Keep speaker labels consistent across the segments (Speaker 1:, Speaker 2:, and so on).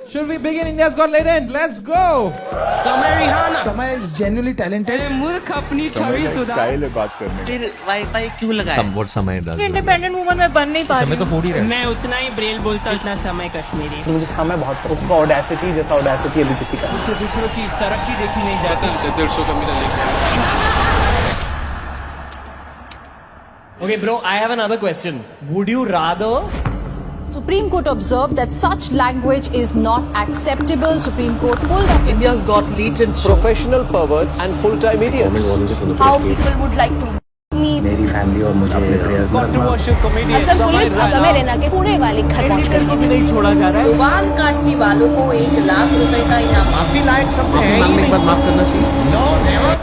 Speaker 1: Should we begin India's Got Talent? Let's go!
Speaker 2: समय Rihanna
Speaker 3: समय is genuinely talented
Speaker 2: अरे मूर्ख अपनी
Speaker 4: समय
Speaker 2: छवि
Speaker 4: का एक
Speaker 2: सुधार
Speaker 4: स्टाइल है बात करने का।
Speaker 5: फिर वाईफाई क्यों लगाया?
Speaker 6: Somewhat समय डाल
Speaker 7: इंडिपेंडेंट वुमन में बन नहीं पा रही
Speaker 1: समय तो फोड़ ही रहे
Speaker 2: मैं उतना ही ब्रेल बोलता उतना समय कश्मीरी
Speaker 3: मुझे समय बहुत उसका ऑडेसिटी जैसा ऑडेसिटी अभी किसी का
Speaker 2: मुझसे दूसरों की तरक्की देखी नहीं जाती
Speaker 8: Okay, bro, I have another question. Would you rather
Speaker 7: Supreme Court observed that such language is not acceptable. Supreme Court pulled up
Speaker 9: India's got latent professional perverts and full-time idiots.
Speaker 7: how people would like to meet.
Speaker 3: मेरी family और मुझे अपने prayers में
Speaker 8: controversial comedian
Speaker 7: Assam police Assam Raina के पुणे वाले घर पहुंच गई।
Speaker 8: को भी नहीं छोड़ा जा रहा है?
Speaker 9: वाहन काटने वालों को 1 लाख रुपए का इनाम।
Speaker 8: माफी लायक सब है ही नहीं।
Speaker 1: माफ करना चाहिए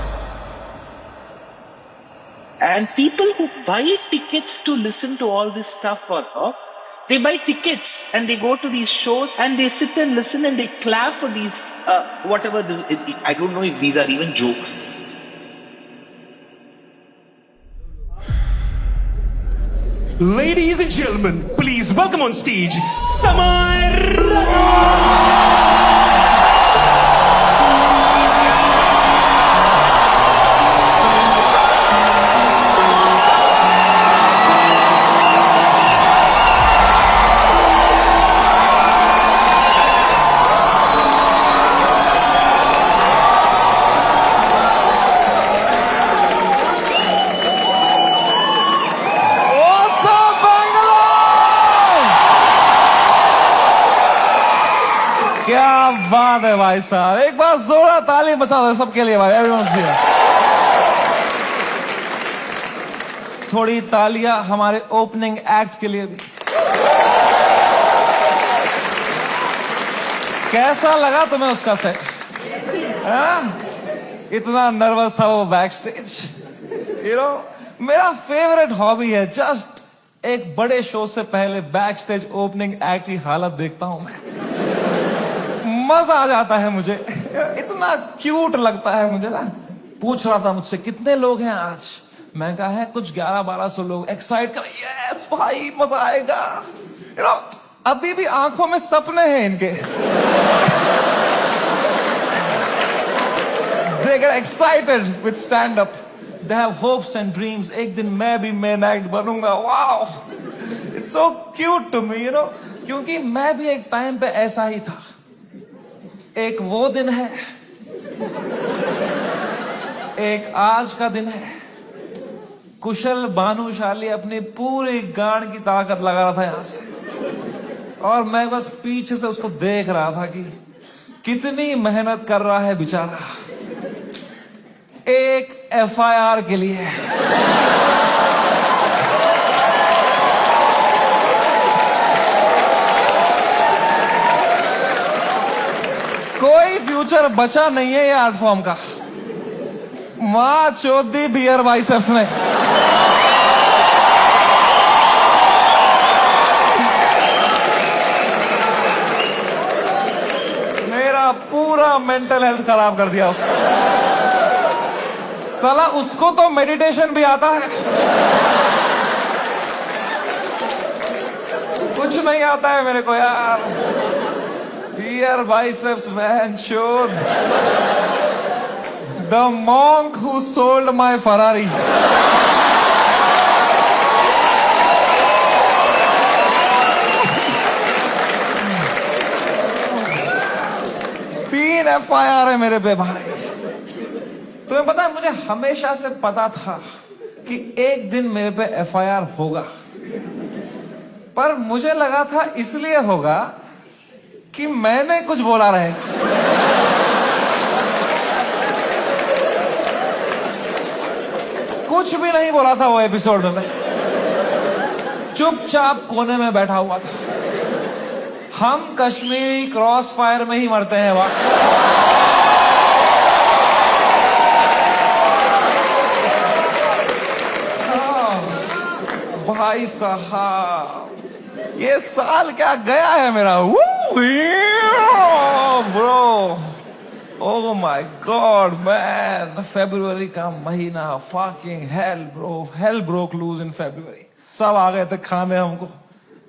Speaker 10: And people who buy tickets to listen to all this stuff for her, they buy tickets and they go to these shows and they sit and listen and they clap for these, whatever this, I don't know if these are even jokes.
Speaker 2: Ladies and gentlemen, please welcome on stage Samar.
Speaker 1: क्या बात है भाई साहब, एक बार जोरदार ताली बजा दो सबके लिए भाई, एवरीवन से। थोड़ी तालियां हमारे ओपनिंग एक्ट के लिए भी। कैसा लगा तुम्हें उसका सेट? इतना नर्वस था वो बैक स्टेज। मेरा फेवरेट हॉबी है जस्ट एक बड़े शो से पहले बैक स्टेज ओपनिंग एक्ट की हालत देखता हूं मैं, मजा आ जाता है मुझे, इतना क्यूट लगता है मुझे ना। पूछ रहा था मुझसे कितने लोग हैं आज, मैं कहा है कुछ 1100-1200 लोग। एक्साइट कर, यस भाई मजा आएगा। अभी भी आंखों में सपने हैं इनके। They get excited with stand up. They have hopes and dreams. एक दिन मैं भी मेन एक्ट बनूंगा। Wow, it's so cute to me, क्योंकि मैं भी एक टाइम पे ऐसा ही था। एक वो दिन है, एक आज का दिन है। कुशल भानुशाली अपनी पूरी गांड की ताकत लगा रहा था यहां से, और मैं बस पीछे से उसको देख रहा था कि कितनी मेहनत कर रहा है बेचारा एक FIR के लिए। कोई फ्यूचर बचा नहीं है ये आर्ट फॉर्म का। मां चौधी बियर बाइसेप्स ने। मेरा पूरा मेंटल हेल्थ खराब कर दिया उसने। साला उसको तो मेडिटेशन भी आता है, कुछ नहीं आता है मेरे को यार। Here biceps man showed the monk who sold my Ferrari. 3 FIR है मेरे पे भाई। तुम्हें पता है, मुझे हमेशा से पता था कि एक दिन मेरे पे FIR होगा, पर मुझे लगा था इसलिए होगा कि मैंने कुछ बोला रहे। कुछ भी नहीं बोला था वो एपिसोड में, मैं चुपचाप कोने में बैठा हुआ था। हम कश्मीरी क्रॉस फायर में ही मरते हैं वहां। भाई साहब, ये साल क्या गया है मेरा। Bro, oh my god man, फरवरी का महीना, fucking hell bro, hell broke loose in February. सब आ गए थे खाने हमको,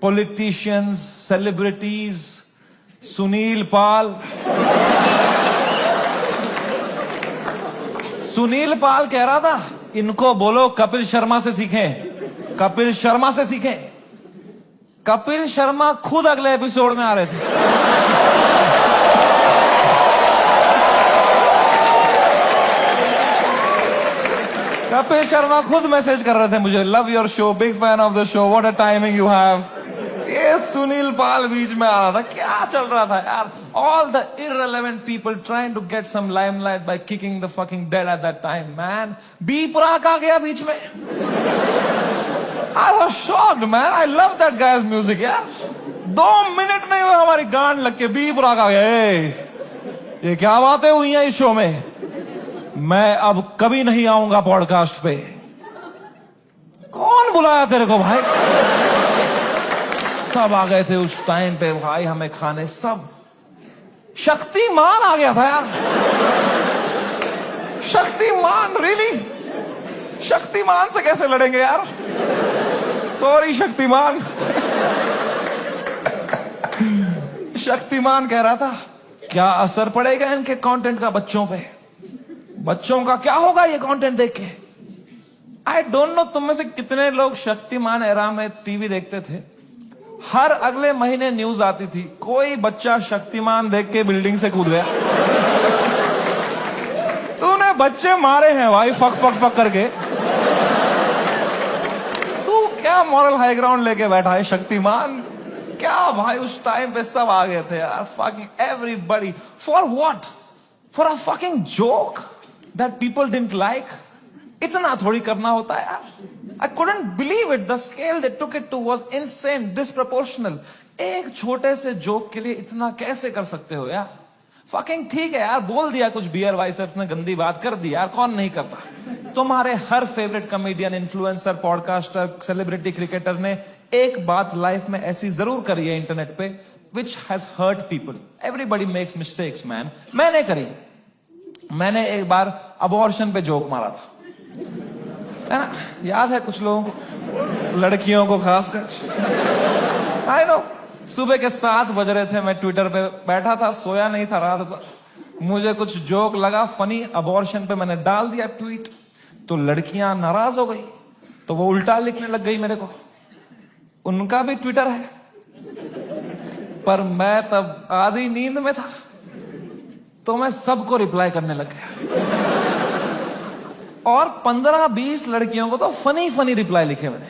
Speaker 1: पॉलिटिशियंस, सेलिब्रिटीज, सुनील पाल। सुनील पाल कह रहा था इनको बोलो कपिल शर्मा से सीखें, कपिल शर्मा से सीखें। कपिल शर्मा खुद अगले एपिसोड में आ रहे थे। कपिल शर्मा खुद मैसेज कर रहे थे मुझे, love your show, big fan of the show, what a timing you have. ये सुनील पाल बीच में आ रहा था, क्या चल रहा था यार? All the irrelevant people trying to get some limelight by kicking the fucking dead at that time, man. B Praak आ गया बीच में। I was shocked, man. I love that guy's music, यार। 2 मिनट नहीं हुए हमारी गांड लग के बी प्राक आ गया। ये क्या बातें हुई हैं इस शो में? मैं अब कभी नहीं आऊंगा पॉडकास्ट पे। कौन बुलाया तेरे को भाई? सब आ गए थे उस टाइम पे भाई हमें खाने, सब। शक्तिमान आ गया था यार। शक्तिमान, रियली? शक्तिमान से कैसे लड़ेंगे यार? सॉरी शक्तिमान। शक्तिमान कह रहा था क्या असर पड़ेगा इनके कंटेंट का बच्चों पे? बच्चों का क्या होगा ये कंटेंट देख के? आई डोंट नो तुम में से कितने लोग शक्तिमान एरा में टीवी देखते थे। हर अगले महीने न्यूज आती थी कोई बच्चा शक्तिमान देख के बिल्डिंग से कूद गया। तूने बच्चे मारे हैं भाई फक फक फक करके। तू क्या मॉरल हाई ग्राउंड लेके बैठा है शक्तिमान? क्या भाई उस टाइम पे सब आ गए थे यार, fucking everybody. For what? For a fucking joke that people didn't like? इतना थोड़ी करना होता है यार। I couldn't believe it. The scale they took it to was insane, disproportional. एक छोटे से जोक के लिए इतना कैसे कर सकते हो यार? फकिंग ठीक है यार, बोल दिया कुछ बियर बाइसेप्स ने गंदी बात कर दी यार, कौन नहीं करता? तुम्हारे हर favourite comedian, influencer, podcaster, celebrity, cricketer ने एक बात लाइफ में ऐसी जरूर करी है इंटरनेट पे, which has hurt people. Everybody makes mistakes, man. मैंने करी। मैंने एक बार अबॉर्शन पे जोक मारा था, है ना? याद है कुछ लोगों को, लड़कियों को खासकर। आई नो, सुबह के 7 बज रहे थे, मैं ट्विटर पे बैठा था, सोया नहीं था रात भर। मुझे कुछ जोक लगा फनी अबॉर्शन पे, मैंने डाल दिया ट्वीट, तो लड़कियां नाराज हो गई, तो वो उल्टा लिखने लग गई मेरे को। उनका भी ट्विटर है, पर मैं तब आधी नींद में था, तो मैं सबको रिप्लाई करने लग गया। और 15-20 लड़कियों को तो फनी फनी रिप्लाई लिखे मैंने।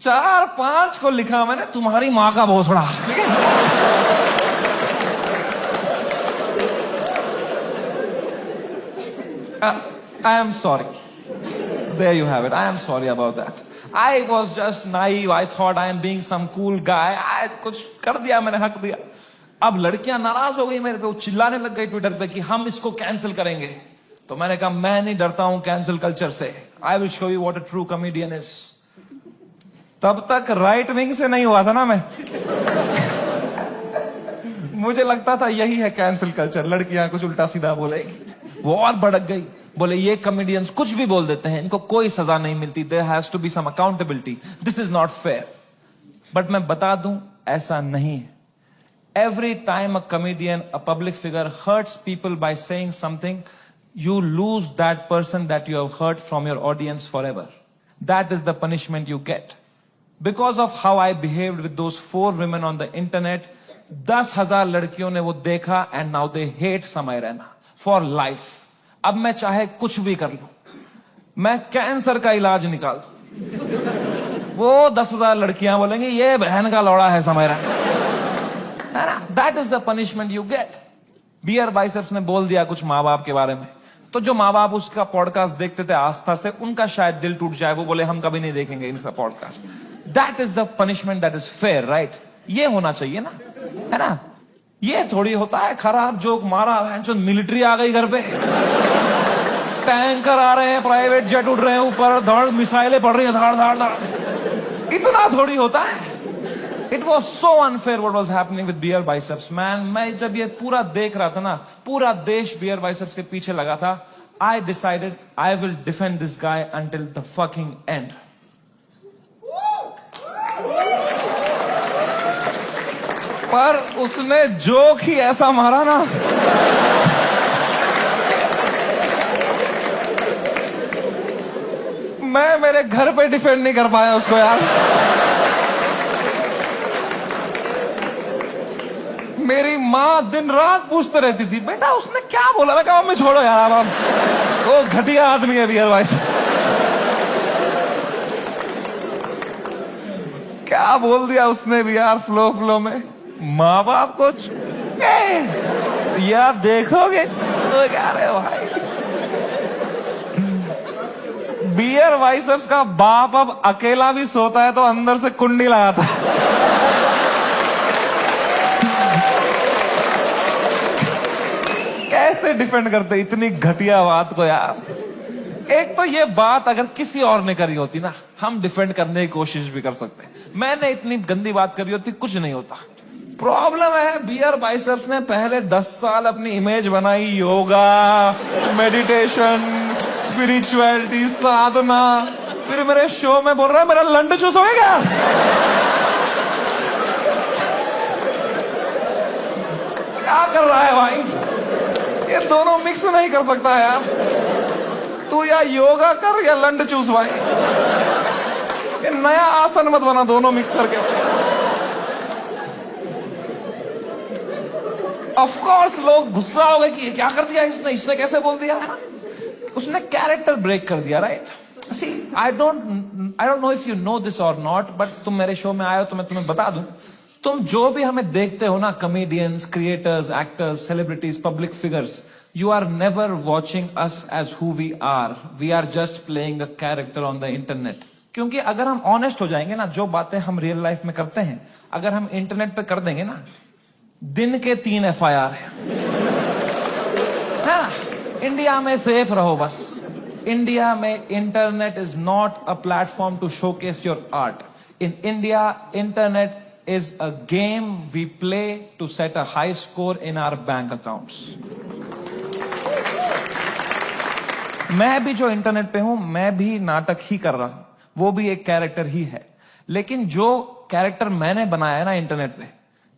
Speaker 1: 4-5 को लिखा मैंने तुम्हारी मां का भोसड़ा। I am sorry. There you have it. I am sorry about that. I was just naive. I thought I am being some cool guy. I कुछ कर दिया मैंने, हक दिया। अब लड़कियां नाराज हो गई मेरे पे, वो चिल्लाने लग गई ट्विटर पे कि हम इसको कैंसिल करेंगे। तो मैंने कहा मैं नहीं डरता हूं कैंसिल कल्चर से। I will show you what a true comedian is. तब तक राइट विंग से नहीं हुआ था ना मैं। मुझे लगता था यही है कैंसिल कल्चर, लड़कियां कुछ उल्टा सीधा बोलेगी। वो और भड़क गई, बोले ये कॉमेडियंस कुछ भी बोल देते हैं, इनको कोई सजा नहीं मिलती, there has to be some accountability, this is not fair. But मैं बता दूं ऐसा नहीं है। Every time a comedian, a public figure hurts people by saying something, you lose that person that you have hurt from your audience forever. That is the punishment you get. Because of how I behaved with those 4 women on the internet, 10,000 लड़कियों ने वो देखा and now they hate समय Raina for life. अब मैं चाहे कुछ भी कर लूं, मैं कैंसर का इलाज निकाल दूं, वो 10,000 लड़कियां बोलेंगी ये बहन का लौड़ा है समय रैना, है ना? That is the punishment you get. Beer Biceps ने बोल दिया कुछ माँ बाप के बारे में, तो जो माँ बाप उसका पॉडकास्ट देखते थे आस्था से, उनका शायद दिल टूट जाए, वो बोले हम कभी नहीं देखेंगे इनका podcast. That is the punishment that is fair, right? ये होना चाहिए ना, है ना? ये थोड़ी होता है खराब जोक मारा, मिलिट्री आ गई घर पे, टैंकर आ रहे हैं, प्राइवेट जेट उड़ रहे हैं ऊपर, धड़ मिसाइलें पड़ रही हैं, धाड़ धाड़ धाड़, इतना थोड़ी होता है। It was so unfair what was happening with beer biceps, man. मैं जब ये पूरा देख रहा था ना, पूरा देश beer biceps के पीछे लगा था, I decided I will defend this guy until the fucking end. पर उसने जोक ही ऐसा मारा ना, मैं मेरे घर पे डिफेंड नहीं कर पाया उसको यार। मेरी माँ दिन रात पूछते रहती थी, बेटा उसने क्या बोला? मैं कहा मम्मी छोड़ो यार, अब वो घटिया आदमी है बियर भाई। क्या बोल दिया उसने भी यार फ्लो में। माँ बाप को यार देखोगे तो क्या रे भाई, बियर बाइसेप्स का बाप अब अकेला भी सोता है तो अंदर से कुंडी लगाता है। कैसे डिफेंड करते इतनी घटिया बात को यार। एक तो ये बात अगर किसी और ने करी होती ना, हम डिफेंड करने की कोशिश भी कर सकते। मैंने इतनी गंदी बात करी होती, कुछ नहीं होता। प्रॉब्लम है बियर बाइसेप्स ने पहले 10 साल अपनी इमेज बनाई, योगा, मेडिटेशन, स्पिरिचुअलिटी, साधना, फिर मेरे शो में बोल रहा है मेरा लंड चूस हो गया। क्या कर रहा है भाई? ये दोनों मिक्स नहीं कर सकता यार। तू या योगा कर या लंड चूस भाई। ये नया आसन मत बना दोनों मिक्स करके। ऑफ कोर्स लोग गुस्सा हो गए कि ये क्या कर दिया इसने कैसे बोल दिया? उसने कैरेक्टर ब्रेक कर दिया, right? See I don't know if you know this और नॉट, बट तुम मेरे शो में आए हो तो मैं तुम्हें बता दूं, तुम जो भी हमें देखते हो ना, comedians, creators, actors, celebrities, public figures, you are never watching us as who we are just playing a character on the internet। क्योंकि अगर हम ऑनेस्ट हो जाएंगे ना, जो बातें हम रियल लाइफ में करते हैं अगर हम इंटरनेट पे कर देंगे ना, दिन के 3 FIR है ना। इंडिया में सेफ रहो बस। इंडिया में internet is not a platform to showcase your art. In India internet is a game we play to set a high score in our bank accounts। मैं भी जो इंटरनेट पे हूं, मैं भी नाटक ही कर रहा हूं, वो भी एक कैरेक्टर ही है। लेकिन जो कैरेक्टर मैंने बनाया है ना इंटरनेट पे,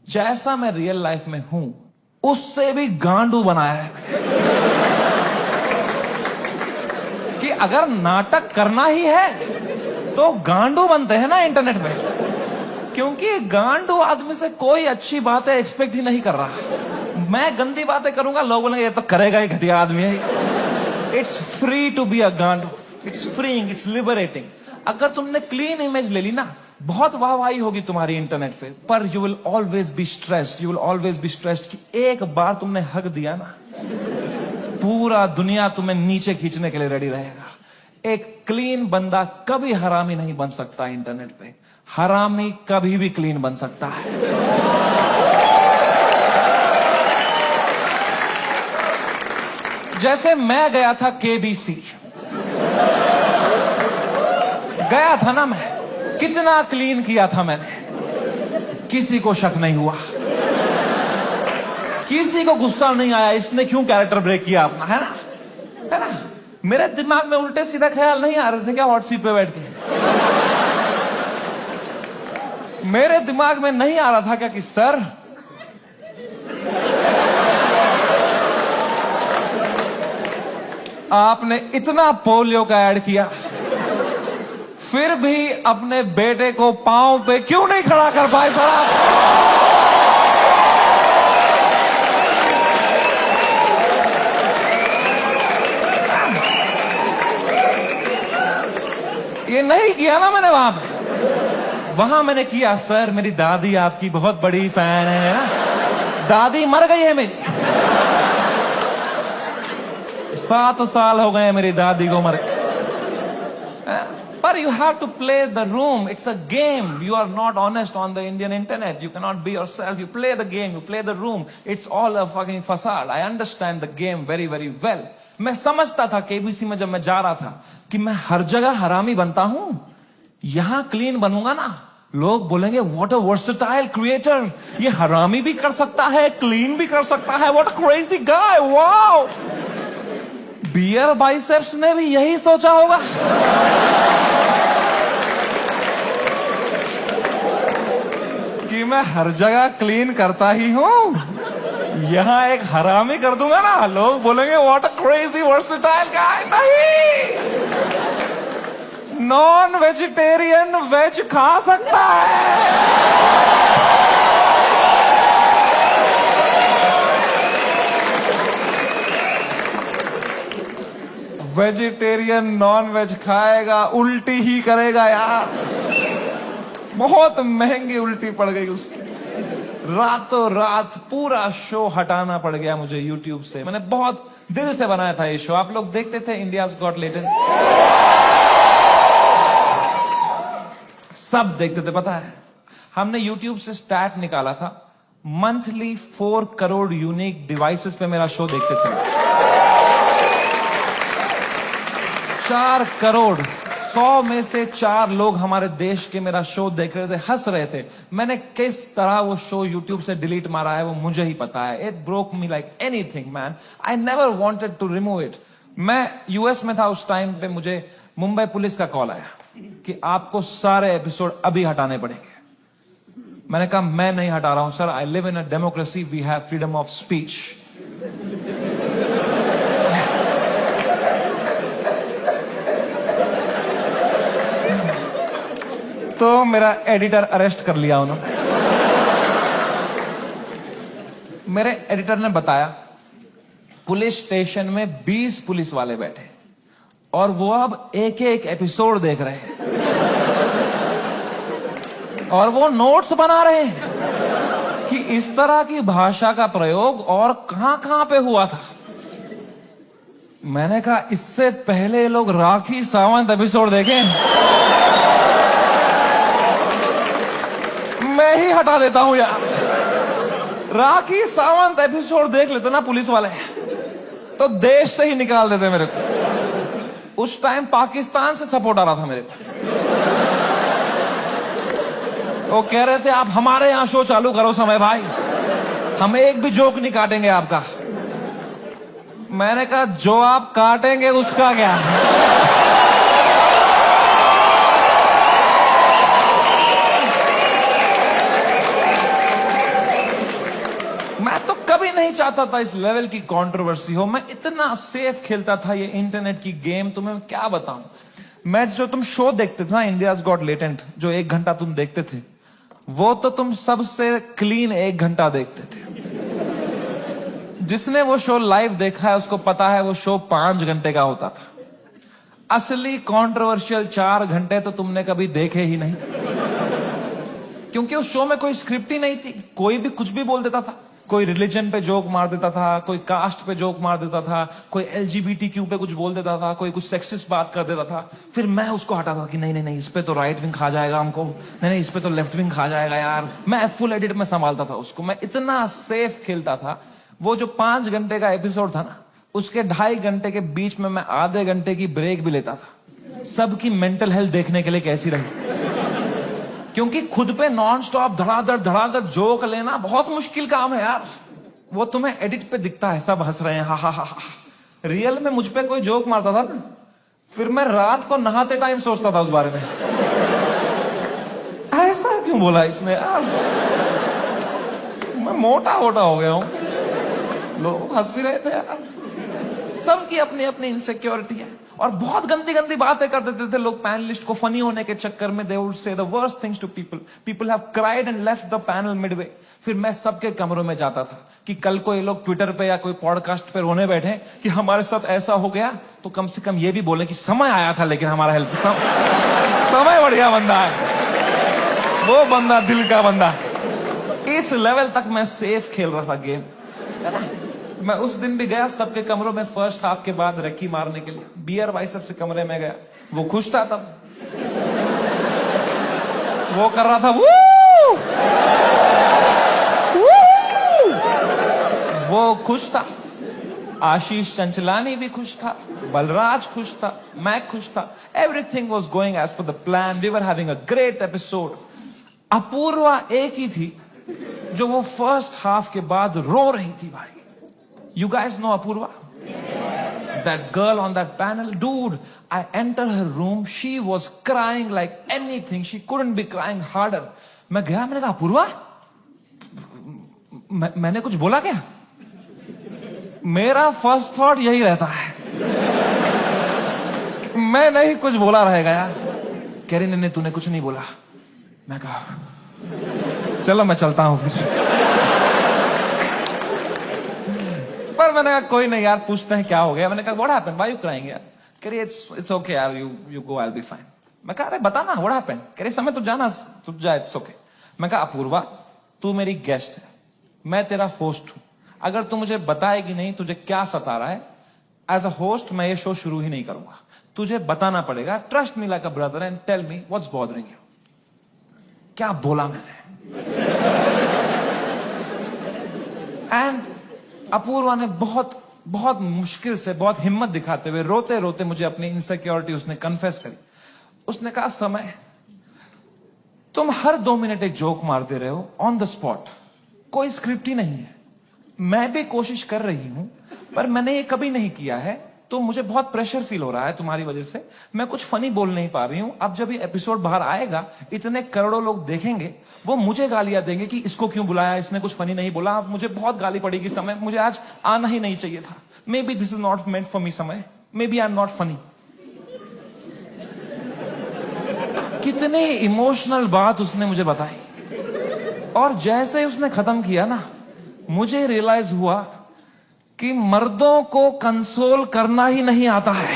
Speaker 1: जैसा मैं रियल लाइफ में हूं उससे भी गांडू बनाया है कि अगर नाटक करना ही है तो गांडू बनते हैं ना इंटरनेट पे। क्योंकि गांडू आदमी से कोई अच्छी बातें एक्सपेक्ट ही नहीं कर रहा। मैं गंदी बातें करूंगा, लोग बोलेंगे ये तो करेगा ही, घटिया आदमी है। It's free to be a गांडू, इट्स फ्रीइंग, इट्स लिबरेटिंग। अगर तुमने क्लीन इमेज ले ली ना, बहुत वाहवाही होगी तुम्हारी इंटरनेट पे, पर you will always be stressed, you will always be stressed कि एक बार तुमने हक दिया ना, पूरा दुनिया तुम्हें नीचे खींचने के लिए रेडी रहेगा। एक क्लीन बंदा कभी हरामी नहीं बन सकता इंटरनेट पे, हरामी कभी भी क्लीन बन सकता है। जैसे मैं गया था KBC, गया था ना मैं, कितना क्लीन किया था मैंने, किसी को शक नहीं हुआ, किसी को गुस्सा नहीं आया इसने क्यों कैरेक्टर ब्रेक किया अपना, है ना? मेरे दिमाग में उल्टे सीधा ख्याल नहीं आ रहे थे क्या हॉट सीट पे बैठ के? मेरे दिमाग में नहीं आ रहा था क्या कि सर आपने इतना पोलियो का ऐड किया, फिर भी अपने बेटे को पांव पे क्यों नहीं खड़ा कर पाए सर आप? ये नहीं किया ना मैंने वहां पे। वहां मैंने किया, सर मेरी दादी आपकी बहुत बड़ी फैन है ना, दादी मर गई है मेरी, 7 साल हो गए मेरी दादी को मर। But you have to play the room. It's a game. You are not honest on the Indian internet. You cannot be yourself. You play the game. You play the room. It's all a fucking facade. I understand the game very, very well. मैं समझता था KBC में जब मैं जा रहा था कि मैं हर जगह हरामी बनता हूं, यहां क्लीन बनूंगा ना, लोग बोलेंगे व्हाट अ वर्सेटाइल क्रिएटर, ये हरामी भी कर सकता है, क्लीन भी कर सकता है, what a crazy guy, wow. Beer Biceps ने भी यही सोचा होगा। कि कि मैं हर जगह क्लीन करता ही हूं, यहां एक हरामी कर दूंगा ना, लोग बोलेंगे व्हाट अ क्रेजी वर्सेटाइल गाय। नहीं, नॉन वेजिटेरियन वेज खा सकता है। वेजिटेरियन नॉन वेज खाएगा, उल्टी ही करेगा यार। बहुत महंगी उल्टी पड़ गई उसकी, रातों रात पूरा शो हटाना पड़ गया मुझे YouTube से। मैंने बहुत दिल से बनाया था ये शो, आप लोग देखते थे इंडियाज गॉट टैलेंट, सब देखते थे। पता है हमने YouTube से स्टैट निकाला था, मंथली 4 करोड़ यूनिक डिवाइसेस पे मेरा शो देखते थे। 4 करोड़, 100 में से 4 लोग हमारे देश के मेरा शो देख रहे थे, हंस रहे थे। मैंने किस तरह वो शो YouTube से डिलीट मारा है वो मुझे ही पता है। It broke me like anything man, I never wanted to remove it. मैं यूएस में था उस टाइम पे, मुझे मुंबई पुलिस का कॉल आया कि आपको सारे एपिसोड अभी हटाने पड़ेंगे। मैंने कहा मैं नहीं हटा रहा हूं sir, I live in a democracy, we have freedom of speech. तो मेरा एडिटर अरेस्ट कर लिया उन्होंने। मेरे एडिटर ने बताया पुलिस स्टेशन में 20 पुलिस वाले बैठे और वो अब एक एक एपिसोड देख रहे हैं और वो नोट्स बना रहे हैं कि इस तरह की भाषा का प्रयोग और कहां कहां पे हुआ था। मैंने कहा इससे पहले लोग राखी सावंत एपिसोड देखें, मैं ही हटा देता हूं यार। राखी सावंत एपिसोड देख लेते ना पुलिस वाले तो देश से ही निकाल देते मेरे को। उस टाइम पाकिस्तान से सपोर्ट आ रहा था मेरे को, वो कह रहे थे आप हमारे यहां शो चालू करो समय भाई, हम एक भी जोक नहीं काटेंगे आपका। मैंने कहा जो आप काटेंगे उसका क्या। मैं तो कभी नहीं चाहता था इस लेवल की कंट्रोवर्सी हो। मैं इतना सेफ खेलता था ये इंटरनेट की गेम, तुम्हें क्या बताऊं। मैं जो तुम शो देखते थे ना इंडियाज गॉट टैलेंट, जो 1 घंटा तुम देखते थे, वो तो तुम सबसे क्लीन 1 घंटा देखते थे। जिसने वो शो लाइव देखा है उसको पता है वो शो 5 घंटे का होता था। असली कंट्रोवर्शियल 4 घंटे तो तुमने कभी देखे ही नहीं, क्योंकि उस शो में कोई स्क्रिप्ट ही नहीं थी। कोई भी कुछ भी बोल देता था, कोई रिलीजन पे जोक मार देता था, कोई कास्ट पे जोक मार देता था, कोई LGBTQ पे कुछ बोल देता था, कोई कुछ सेक्सिस्ट बात कर देता था। फिर मैं उसको हटाता था कि नहीं नहीं नहीं, इस पे तो राइट विंग खा जाएगा हमको, नहीं नहीं इस पे तो लेफ्ट विंग खा जाएगा यार। मैं फुल एडिट में संभालता था उसको, मैं इतना सेफ खेलता था। वो जो 5 घंटे का एपिसोड था ना, उसके 2.5 घंटे के बीच में मैं आधे घंटे की ब्रेक भी लेता था, सबकी मेंटल हेल्थ देखने के लिए कैसी रही। क्योंकि खुद पे नॉन स्टॉप धड़ाधड़ जोक लेना बहुत मुश्किल काम है यार। वो तुम्हें एडिट पे दिखता है सब हंस रहे हैं, हा हा हा हा। रियल में मुझ पे कोई जोक मारता था ना, फिर मैं रात को नहाते टाइम सोचता था उस बारे में, ऐसा क्यों बोला इसने यार, मैं मोटा हो गया हूं। लोग हंस भी रहे थे यार। सबकी अपनी अपनी इनसिक्योरिटी है और बहुत गंदी गंदी बातें कर देते थे लोग पैनलिस्ट को फनी होने के चक्कर में। They would say the worst things to people, people have cried and left the panel midway. फिर मैं सबके कमरों में जाता था कि कल को ये लोग ट्विटर पे या कोई पॉडकास्ट पे रोने बैठे कि हमारे साथ ऐसा हो गया, तो कम से कम ये भी बोले कि समय आया था लेकिन हमारा हेल्प समय बढ़िया बंदा है वो बंदा, दिल का बंदा। इस लेवल तक मैं सेफ खेल रहा था गेम। मैं उस दिन भी गया सबके कमरों में फर्स्ट हाफ के बाद रेकी मारने के लिए, बियर बाइसेप से कमरे में गया। वो खुश था तब, वो कर रहा था वू! वू! वो खुश था। आशीष चंचलानी भी खुश था, बलराज खुश था, मैं खुश था। Everything was going as per the plan, we were having a great episode. Apoorva एक ही थी जो वो फर्स्ट हाफ के बाद रो रही थी भाई। You guys know Apurva? That girl on that panel, dude, I entered her room, she was crying like anything, she couldn't be crying harder. मैं गया, मैंने कहा अपूर्वा मैंने कुछ बोला क्या? मेरा फर्स्ट थॉट यही रहता है, मैं नहीं कुछ बोला रहेगा यार। कह रही नहीं तूने कुछ नहीं बोला। मैं कहा चलो मैं चलता हूं फिर। पर मैंने कहा कोई नहीं यार, पूछते हैं क्या हो गया। मैंने कहा what happened, why you crying यार? कह रही इट्स ओके यार, you go, I will be fine. मैं कहा अरे बता ना व्हाट हैपेंड। कह रही समय तो जाना, तू जा, इट्स ओके। मैं कहा अपूर्वा तू मेरी गेस्ट है, मैं तेरा होस्ट हूं, अगर तू मुझे बताएगी नहीं तुझे क्या सता रहा है, एज अ होस्ट मैं ये शो शुरू ही नहीं करूंगा। तुझे बताना पड़ेगा, trust me like a brother and tell me what's bothering you. क्या बोला मैंने? एंड अपूर्वा ने बहुत बहुत मुश्किल से, बहुत हिम्मत दिखाते हुए, रोते रोते मुझे अपनी इनसिक्योरिटी उसने कन्फेस करी। उसने कहा समय तुम हर 2 मिनट एक जोक मारते रहे हो ऑन द स्पॉट, कोई स्क्रिप्ट ही नहीं है। मैं भी कोशिश कर रही हूं पर मैंने ये कभी नहीं किया है, तो मुझे बहुत प्रेशर फील हो रहा है तुम्हारी वजह से, मैं कुछ फनी बोल नहीं पा रही हूं। अब जब ये एपिसोड बाहर आएगा इतने करोड़ों लोग देखेंगे, वो मुझे गालियां देंगे कि इसको क्यों बुलाया, इसने कुछ फनी नहीं बोला। मुझे बहुत गाली पड़ेगी समय, मुझे आज आना ही नहीं चाहिए था। Maybe this is not meant for me Samay, maybe I am not funny. कितनी इमोशनल बात उसने मुझे बताई, और जैसे उसने खत्म किया ना, मुझे रियलाइज हुआ कि मर्दों को कंसोल करना ही नहीं आता है।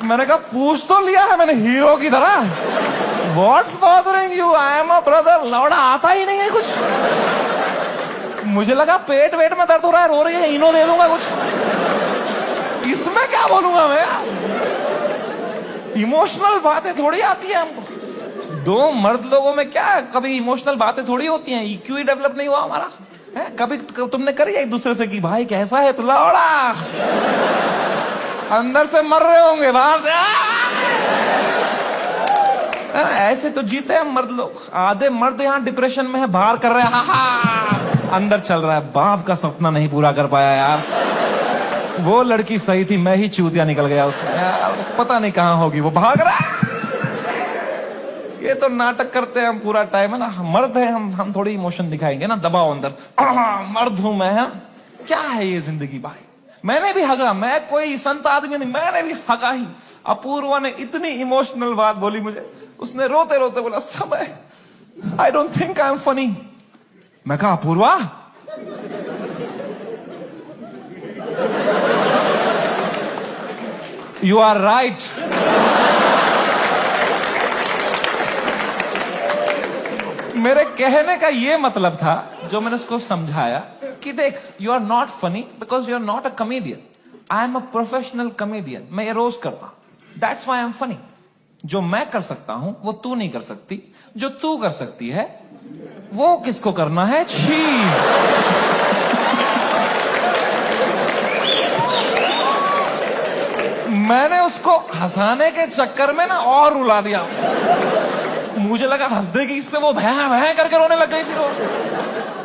Speaker 1: मैंने कहा पूछ तो लिया है मैंने हीरो की तरह, what's bothering you, I am a brother. लौड़ा आता ही नहीं है कुछ। मुझे लगा पेट वेट में दर्द हो रहा है, रो रही है, इनो दे दूंगा कुछ, इसमें क्या बोलूंगा मैं? इमोशनल बातें थोड़ी आती है हमको। 2 मर्द लोगों में क्या कभी इमोशनल बातें थोड़ी होती हैं? EQ ही डेवलप नहीं हुआ हमारा है? कभी तुमने करी एक दूसरे से कि भाई कैसा है, तो लौड़ा अंदर से मर रहे होंगे, बाहर से ऐसे तो जीते हैं मर्द लोग। आधे मर्द यहाँ डिप्रेशन में है, बाहर कर रहे हैं, अंदर चल रहा है बाप का सपना नहीं पूरा कर पाया यार, वो लड़की सही थी, मैं ही चूतिया निकल गया उसमें यार, पता नहीं कहां होगी, वो भाग रहा है। ये तो नाटक करते हैं हम पूरा टाइम, है ना, मर्द है हम थोड़ी इमोशन दिखाएंगे ना, दबाओ अंदर, मर्द हूं मैं, है क्या है ये जिंदगी भाई। मैंने भी हगा, मैं कोई संत आदमी नहीं, मैंने भी हगा ही। अपूर्वा ने इतनी इमोशनल बात बोली मुझे, उसने रोते रोते बोला समय आई don't think I am funny. मैं कहा अपूर्वा यू आर राइट। मेरे कहने का ये मतलब था, जो मैंने उसको समझाया कि देख you are not funny because you are not a comedian, I am a professional comedian, मैं ये रोज करता हूं, that's why I am funny. जो मैं कर सकता हूं वो तू नहीं कर सकती, जो तू कर सकती है वो किसको करना है, छी। मैंने उसको हंसाने के चक्कर में ना और रुला दिया, मुझे लगा हंस देगी इस पे, वो भैं भैं करके रोने लग गई, फिर वो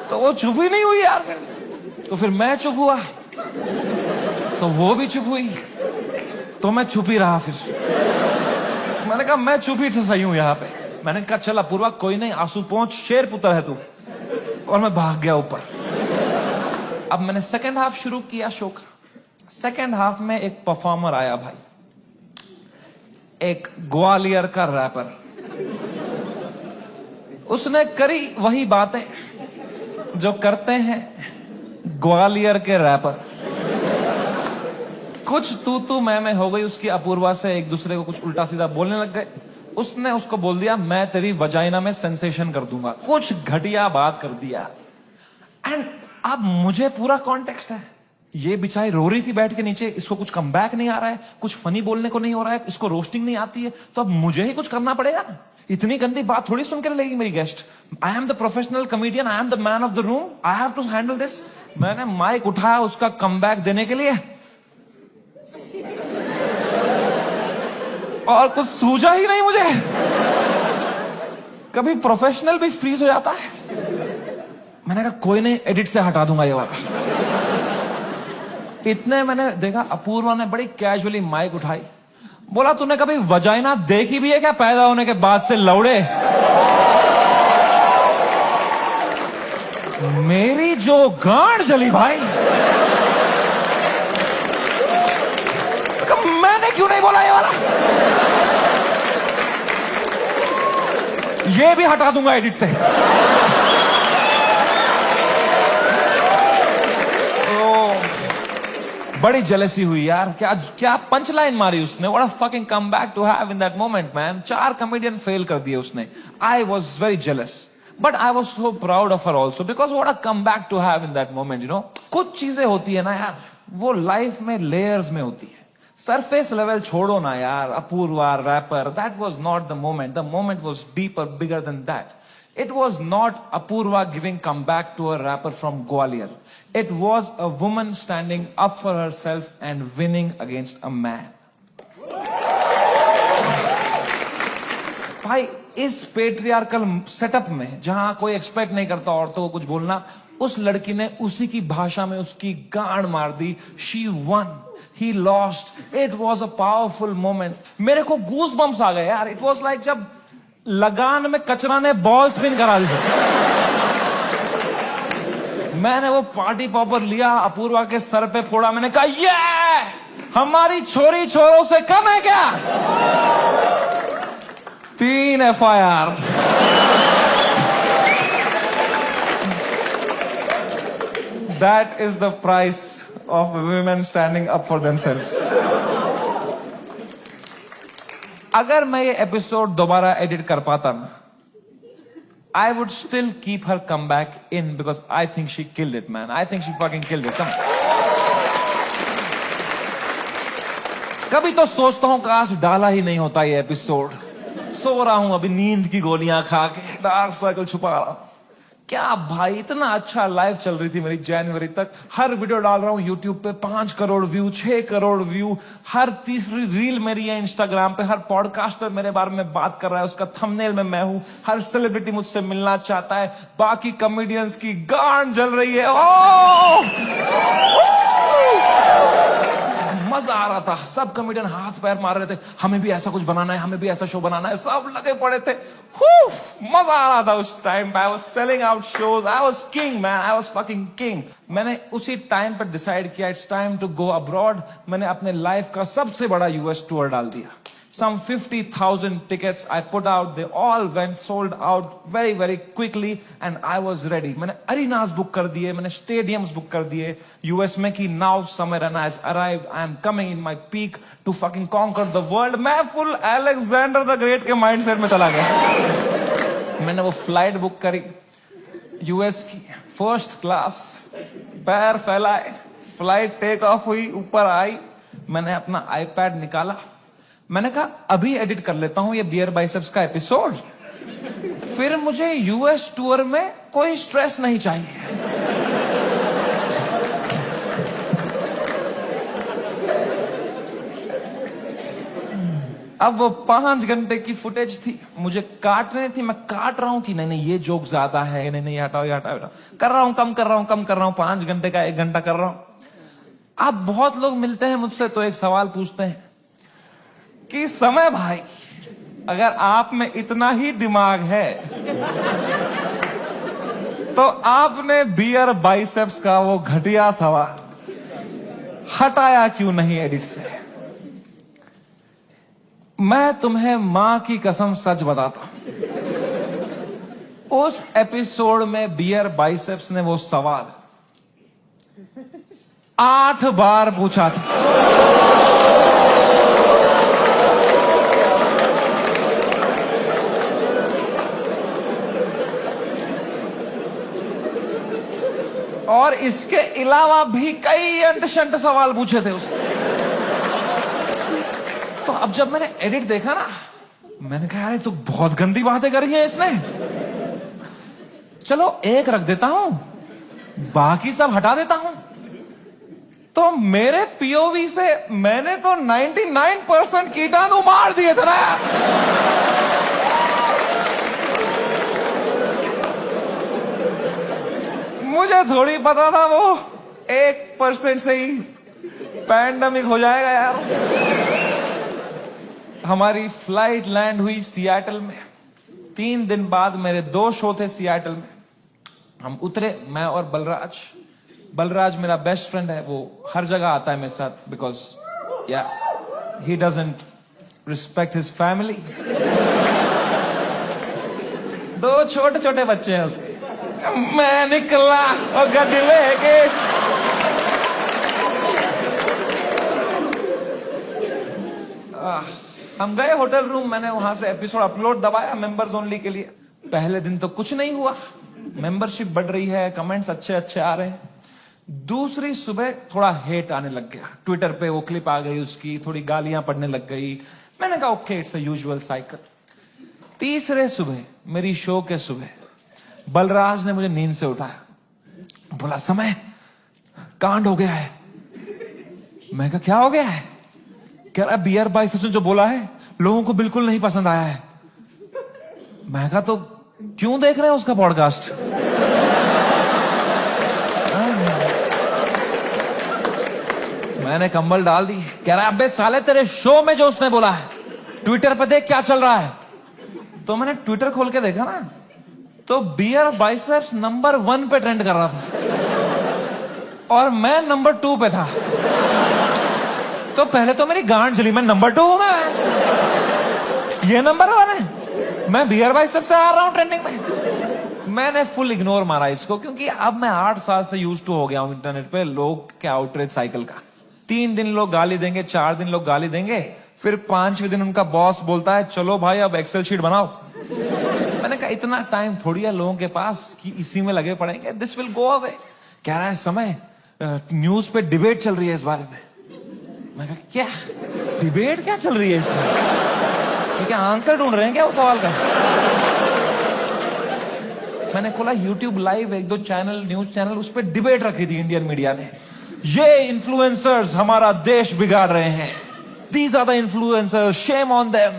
Speaker 1: तो वो चुप ही नहीं हुई यार। तो फिर मैं चुप हुआ, तो वो भी चुप हुई, तो मैं चुप ही रहा। फिर मैंने कहा मैं चुप ही सही हूं यहाँ पे। मैंने कहा चल अपूर्वा कोई नहीं, आंसू पहुंच, शेर पुत्र है तू, और मैं भाग गया ऊपर। अब मैंने सेकेंड हाफ शुरू किया शो का। सेकेंड हाफ में एक परफॉर्मर आया भाई, एक ग्वालियर का रैपर, उसने करी वही बातें जो करते हैं ग्वालियर के रैपर। कुछ तू मैं हो गई उसकी अपूर्वा से, एक दूसरे को कुछ उल्टा सीधा बोलने लग गए। उसने उसको बोल दिया मैं तेरी वजाइना में सेंसेशन कर दूंगा, कुछ घटिया बात कर दिया। एंड अब मुझे पूरा कॉन्टेक्स्ट है, ये बेचारी रो रही थी बैठ के नीचे, इसको कुछ कमबैक नहीं आ रहा है, कुछ फनी बोलने को नहीं हो रहा है, इसको रोस्टिंग नहीं आती है, तो अब मुझे ही कुछ करना पड़ेगा। इतनी गंदी बात थोड़ी सुन के लेगी मेरी guest. I am the professional comedian, I am the man of the room, I have to handle this. मैंने माइक उठाया उसका कमबैक देने के लिए, और कुछ सूझा ही नहीं मुझे। कभी प्रोफेशनल भी फ्रीज हो जाता है। मैंने कहा कोई नहीं, एडिट से हटा दूंगा ये वाला। इतने मैंने देखा अपूर्वा ने बड़ी कैजुअली माइक उठाई, बोला तूने कभी वजाइना देखी भी है क्या पैदा होने के बाद से लौड़े? मेरी जो गांड जली भाई, मैंने क्यों नहीं बोला ये वाला? ये भी हटा दूंगा एडिट से। बड़ी जेलसी हुई यार। क्या क्या पंच लाइन मारी उसने। What a fucking comeback to have in that moment man. 4 comedian fail कर दिए उसने। I was very jealous but I was so proud of her also because what a comeback to have in that moment. You know, कुछ चीजें होती है ना यार, वो लाइफ में लेयर्स में होती है। सरफेस लेवल छोड़ो ना यार। Apoorva rapper, that was not the moment. The moment was deeper, bigger than that. It was not Apurva giving comeback to a rapper from Gwalior. It was a woman standing up for herself and winning against a man. भाई, इस patriarchal setup में जहां कोई expect नहीं करता औरतों को कुछ बोलना, उस लड़की ने उसी की भाषा में उसकी गांड मार दी. She won. He lost. It was a powerful moment. मेरे को गूज बम्स आ गए यार. It was like जब लगान में कचरा ने बॉल स्पिन करा दी. मैंने वो पार्टी पॉपर लिया, अपूर्वा के सर पे फोड़ा. मैंने कहा ये हमारी छोरी छोरों से कम है क्या? 3 FIR. That is the price of women standing up for themselves. अगर मैं ये एपिसोड दोबारा एडिट कर पाता ना, I would still keep her comeback in because I think she killed it, man. I think she fucking killed it. Come. कभी तो सोचता हूं काश डाला ही नहीं होता ये एपिसोड. सो रहा हूं अभी नींद की गोलियां खा के, डार्क सर्कल छुपा रहा हूं. क्या भाई, इतना अच्छा लाइफ चल रही थी मेरी जनवरी तक. हर वीडियो डाल रहा हूं यूट्यूब पे, 5 करोड़ व्यू, 6 करोड़ व्यू. हर तीसरी रील मेरी है इंस्टाग्राम पे. हर पॉडकास्टर मेरे बारे में बात कर रहा है, उसका थंबनेल में मैं हूं. हर सेलिब्रिटी मुझसे मिलना चाहता है. बाकी कॉमेडियंस की गांड जल रही है. मजा आ रहा था. सब कॉमेडियन हाथ पैर मार रहे थे, हमें भी ऐसा कुछ बनाना है, हमें भी ऐसा शो बनाना है. सब लगे पड़े थे. मजा आ रहा था उस टाइम पे. I was selling out shows. I was king man. I was fucking king. मैंने उसी टाइम पर डिसाइड किया it's time to go abroad. मैंने अपने लाइफ का सबसे बड़ा यूएस टूर डाल दिया. Some 50,000 tickets I put out. They all went sold out very, very quickly and I was ready. मैंने arenas book कर दिए, मैंने stadiums book कर दिए US में कि now summer and has arrived. I am coming in my peak to fucking conquer the world. मैं full Alexander the Great के mindset में चला गया. मैंने वो flight book करी US की, first class. पैर फैलाए, flight take off हुई, ऊपर आई. मैंने अपना iPad निकाला. मैंने कहा अभी एडिट कर लेता हूं ये बियर बाइसेप्स का एपिसोड, फिर मुझे यूएस टूर में कोई स्ट्रेस नहीं चाहिए. अब वो 5 घंटे की फुटेज थी, मुझे काटने थी. मैं काट रहा हूं कि नहीं ये जोक ज्यादा है, नहीं हटाओ ये हटाओ. कर रहा हूं, कम कर रहा हूं. 5 घंटे का 1 घंटा कर रहा हूं. अब बहुत लोग मिलते हैं मुझसे तो एक सवाल पूछते हैं कि समय भाई, अगर आप में इतना ही दिमाग है तो आपने बियर बाइसेप्स का वो घटिया सवाल हटाया क्यों नहीं एडिट से? मैं तुम्हें मां की कसम सच बताता हूं, उस एपिसोड में बियर बाइसेप्स ने वो सवाल 8 बार पूछा था. और इसके अलावा भी कई अंट-शंट सवाल पूछे थे उसने. तो अब जब मैंने एडिट देखा ना, मैंने कहा यार ये तो बहुत गंदी बातें करी हैं इसने. चलो एक रख देता हूं, बाकी सब हटा देता हूं. तो मेरे पीओवी से मैंने तो 99% कीटाणु मार दिए थे ना. मुझे थोड़ी पता था वो 1% से ही पैंडेमिक हो जाएगा यार. हमारी फ्लाइट लैंड हुई सियाटल में. 3 दिन बाद मेरे 2 शो थे सियाटल में. हम उतरे, मैं और बलराज मेरा बेस्ट फ्रेंड है, वो हर जगह आता है मेरे साथ, बिकॉज या he doesn't respect his family. दो छोटे छोटे बच्चे हैं उसके। मैं निकला और गड्डी लेके, हम गए होटल रूम, मैंने वहां से एपिसोड अपलोड दबाया मेंबर्स ओनली के लिए। पहले दिन तो कुछ नहीं हुआ, मेंबरशिप बढ़ रही है, कमेंट्स अच्छे अच्छे आ रहे हैं। दूसरी सुबह थोड़ा हेट आने लग गया, ट्विटर पे वो क्लिप आ गई उसकी, थोड़ी गालियां पड़ने लग गई। मैंने कहा okay, it's a usual cycle. तीसरे सुबह, मेरी शो के सुबह, बलराज ने मुझे नींद से उठाया, बोला समय कांड हो गया है। मैं कहा क्या हो गया है? कह रहा बियर बाइसेप्स ने जो बोला है लोगों को बिल्कुल नहीं पसंद आया है। मैं कहा तो क्यों देख रहे हैं उसका पॉडकास्ट? मैंने कंबल डाल दी। कह रहा अबे साले तेरे शो में जो उसने बोला है ट्विटर पे देख क्या चल रहा है। तो मैंने ट्विटर खोल के देखा ना, तो बियर बाइसेप्स नंबर 1 पे ट्रेंड कर रहा था और मैं नंबर 2 पे था। तो पहले तो मेरी गांड जली, मैं नंबर 2 हूं, मैं ये नंबर 1 है, मैं बियर बाइसेप्स से आ रहा हूं ट्रेंडिंग में। मैंने फुल इग्नोर मारा इसको, क्योंकि अब मैं 8 साल से यूज्ड टू हो गया हूं इंटरनेट पे लोग के आउटरीच साइकिल का। 3 दिन लोग गाली देंगे, 4 दिन लोग गाली देंगे, फिर 5वें दिन उनका बॉस बोलता है चलो भाई अब एक्सेल शीट बनाओ। मैंने कहा इतना टाइम थोड़ी है लोगों के पास कि इसी में लगे पड़ेंगे, दिस विल गो अवे। कह रहा है समय न्यूज पे डिबेट चल रही है इस बारे में। मैं कहा क्या डिबेट क्या चल रही है इसमें? क्या आंसर ढूंढ रहे हैं क्या उस सवाल का? मैंने खोला YouTube live, 1-2 channel, news channel, उस पर डिबेट रखी थी इंडियन मीडिया ने। ये इन्फ्लुएंसर्स हमारा देश बिगाड़ रहे हैं, these are the influencers, shame on them.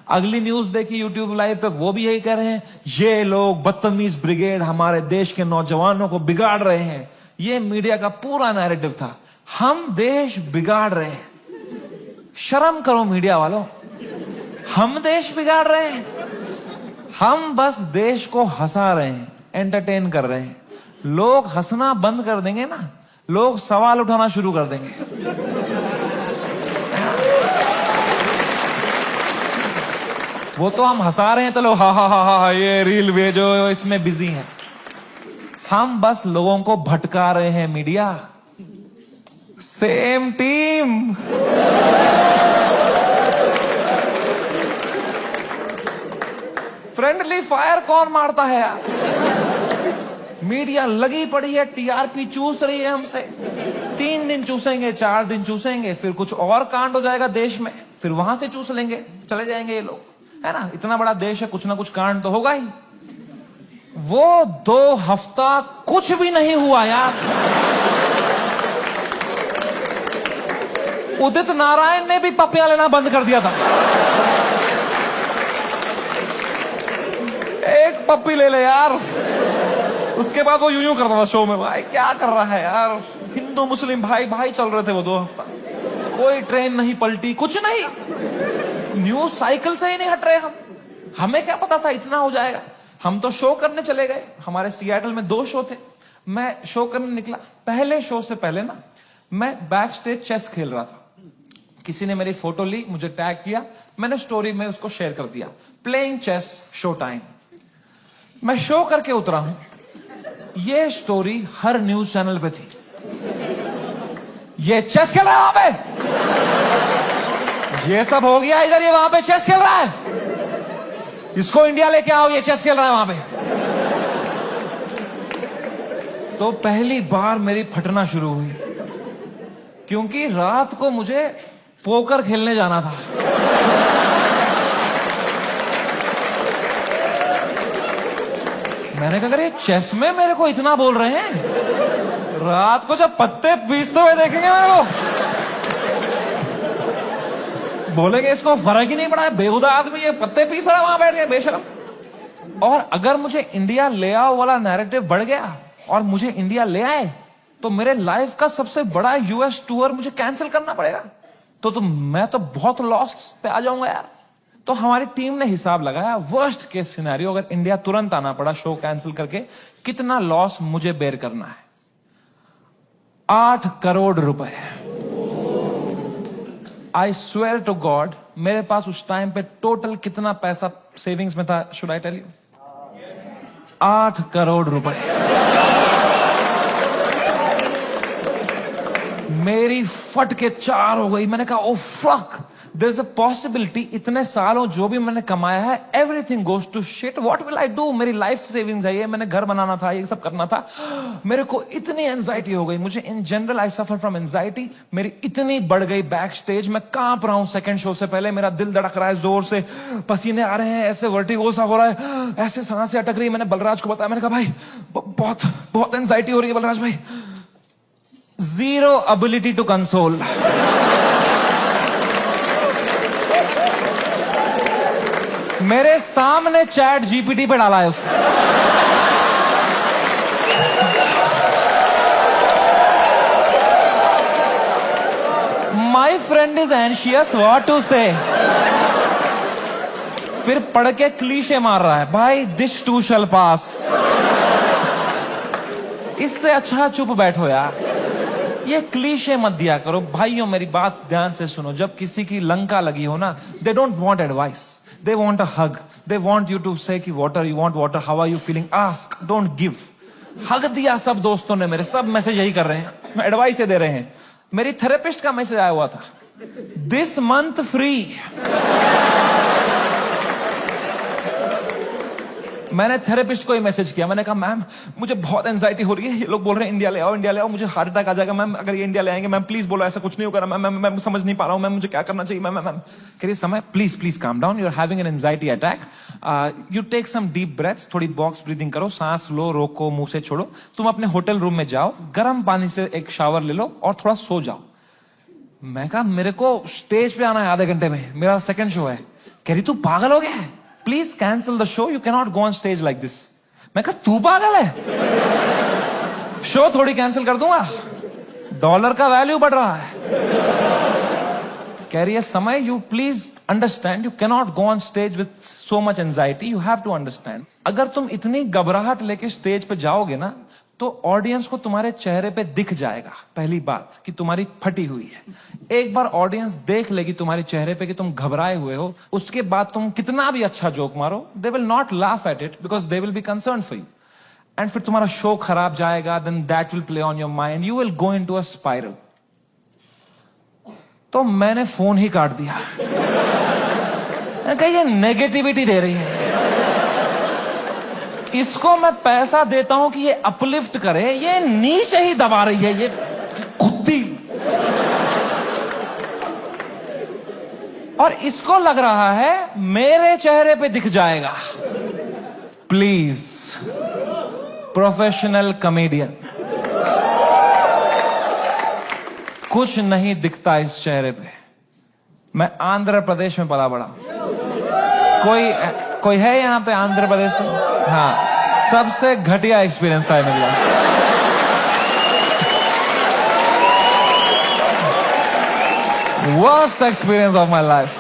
Speaker 1: अगली न्यूज देखी यूट्यूब लाइव पे, वो भी यही कह रहे हैं ये लोग बदतमीज ब्रिगेड हमारे देश के नौजवानों को बिगाड़ रहे हैं। ये मीडिया का पूरा नैरेटिव था, हम देश बिगाड़ रहे हैं। शर्म करो मीडिया वालों, हम देश बिगाड़ रहे हैं? हम बस देश को हंसा रहे हैं, एंटरटेन कर रहे हैं। लोग हंसना बंद कर देंगे ना, लोग सवाल उठाना शुरू कर देंगे। वो तो हम हंसा रहे हैं तो लोग हा हा हा हा ये रील भेजो, इसमें बिजी हैं। हम बस लोगों को भटका रहे हैं media. Same team. Friendly fire कौन मारता है यार? मीडिया लगी पड़ी है, टीआरपी चूस रही है हमसे। 3 दिन चूसेंगे, 4 दिन चूसेंगे, फिर कुछ और कांड हो जाएगा देश में, फिर वहां से चूस लेंगे, चले जाएंगे ये लोग, है ना? इतना बड़ा देश है, कुछ ना कुछ कांड तो होगा ही। वो 2 हफ्ता कुछ भी नहीं हुआ यार। उदित नारायण ने भी पपियां लेना बंद कर दिया था। एक पप्पी ले ले यार, उसके बाद वो यूं करता था शो में, भाई क्या कर रहा है यार? हिंदू मुस्लिम भाई भाई चल रहे थे वो 2 हफ्ता, कोई ट्रेन नहीं पलटी, कुछ नहीं, न्यूज साइकिल से ही नहीं हट रहे हम। हमें क्या पता था इतना हो जाएगा? हम तो शो करने चले गए, हमारे सियाटल में 2 शो थे, मैं शो करने निकला। पहले शो से पहले ना मैं बैक स्टेज चेस खेल रहा था, किसी ने मेरी फोटो ली, मुझे टैग किया, मैंने स्टोरी में उसको शेयर कर दिया, प्लेइंग चेस शो टाइम। मैं शो करके उतरा हूं, ये स्टोरी हर न्यूज चैनल पे थी। ये चेस खेल रहा है वहां पे, ये सब हो गया इधर, ये वहां पे चेस खेल रहा है, इसको इंडिया लेके आओ, ये चेस खेल रहा है वहां पे। तो पहली बार मेरी फटना शुरू हुई, क्योंकि रात को मुझे पोकर खेलने जाना था। मैंने कहा अरे चेस में मेरे को इतना बोल रहे हैं, रात को जब पत्ते पीसते हुए देखेंगे मेरे को, बोलेंगे इसको फर्क ही नहीं पड़ा है, बेहुदा आदमी ये पत्ते पीस रहा है वहां बैठ के, बेशरम। और अगर मुझे इंडिया ले आओ वाला नैरेटिव बढ़ गया और मुझे इंडिया ले आए, तो मेरे लाइफ का सबसे बड़ा यूएस टूर मुझे कैंसिल करना पड़ेगा। तो मैं तो बहुत लॉस पे आ जाऊंगा यार। तो हमारी टीम ने हिसाब लगाया, वर्स्ट केस सिनेरियो अगर इंडिया तुरंत आना पड़ा शो कैंसिल करके, कितना लॉस मुझे बेयर करना है? 8 करोड़ रुपए। आई स्वेयर टू गॉड, मेरे पास उस टाइम पे टोटल कितना पैसा सेविंग्स में था, should I tell you? 8 crore रुपए। मेरी फट के 4 हो गई। मैंने कहा oh fuck, there is a possibility इतने सालों जो भी मैंने कमाया है everything goes to shit, what will I do? मेरी लाइफ सेविंग्स है ये, मैंने घर बनाना था, ये सब करना था। मेरे को इतनी एंजाइटी हो गई। मुझे in general I suffer from anxiety. मेरी इतनी बढ़ गई बैक स्टेज, मैं कांप रहा हूं सेकंड शो से पहले, मेरा दिल धड़क रहा है जोर से, पसीने आ रहे हैं, ऐसे वर्टिगो सा हो रहा है, ऐसे सांसें अटक रही। मैंने बलराज को बताया, मैंने कहा भाई बहुत बहुत एंजाइटी हो रही है बलराज भाई। Zero ability to console. मेरे सामने चैट जीपीटी पे डाला है उसने। My friend is anxious what to say. फिर पढ़ के क्लीशे मार रहा है, भाई दिस टू शैल पास। इससे अच्छा चुप बैठो यार, ये क्लीशे मत दिया करो। भाइयों मेरी बात ध्यान से सुनो, जब किसी की लंका लगी हो ना, they don't want advice, they want a hug, they want you to say कि water, you want water, how are you feeling, ask, don't give. Hug दिया सब दोस्तों ने मेरे, सब मैसेज यही कर रहे हैं, एडवाइस दे रहे हैं। मेरी थेरेपिस्ट का मैसेज आया हुआ था, दिस मंथ फ्री। मैंने थेरेपिस्ट को ही मैसेज किया, मैंने कहा मैम मुझे बहुत एंजाइटी हो रही है, ये लोग बोल रहे हैं इंडिया ले आओ, इंडिया ले आओ, मुझे हार्ट अटैक आ जाएगा मैम अगर ये इंडिया ले आएंगे। मैम प्लीज बोलो ऐसा कुछ नहीं होगा मैम, मैं समझ नहीं पा रहा हूँ मैम, मुझे क्या करना चाहिए मैम? मैम कह रही Samay please please calm down, you are having an anxiety attack, you take some deep breaths, थोड़ी बॉक्स ब्रीदिंग करो, सांस लो, रोको, मुंह से छोड़ो, तुम अपने होटल रूम में जाओ, गर्म पानी से एक शावर ले लो और थोड़ा सो जाओ। मैं कहा मेरे को स्टेज पे आना है आधे घंटे में, मेरा सेकंड शो है। कह रही तू पागल हो गया है, please cancel the show, you can not go on stage like this. मैं कहा तू पागल है, शो थोड़ी कैंसिल कर दूंगा, डॉलर का वैल्यू बढ़ रहा है। कह रही है समय you please understand, you can not go on stage with so much anxiety, you have to understand. अगर तुम इतनी घबराहट लेके स्टेज पे जाओगे ना, तो ऑडियंस को तुम्हारे चेहरे पे दिख जाएगा पहली बात कि तुम्हारी फटी हुई है। एक बार ऑडियंस देख लेगी तुम्हारे चेहरे पे कि तुम घबराए हुए हो, उसके बाद तुम कितना भी अच्छा जोक मारो, they will not laugh at it because they will be concern for you, and फिर तुम्हारा शो खराब जाएगा, then that will play on your mind, you will go into a spiral. तो मैंने फोन ही काट दिया। ये नेगेटिविटी दे रही है, इसको मैं पैसा देता हूं कि ये अपलिफ्ट करे, ये नीचे ही दबा रही है, ये कुत्ती। और इसको लग रहा है मेरे चेहरे पे दिख जाएगा। प्लीज प्रोफेशनल कॉमेडियन, कुछ नहीं दिखता इस चेहरे पे। मैं आंध्र प्रदेश में पला बड़ा। कोई है यहां पे आंध्र प्रदेश से? हाँ, सबसे घटिया एक्सपीरियंस था मेरे लिए। Worst experience of my life.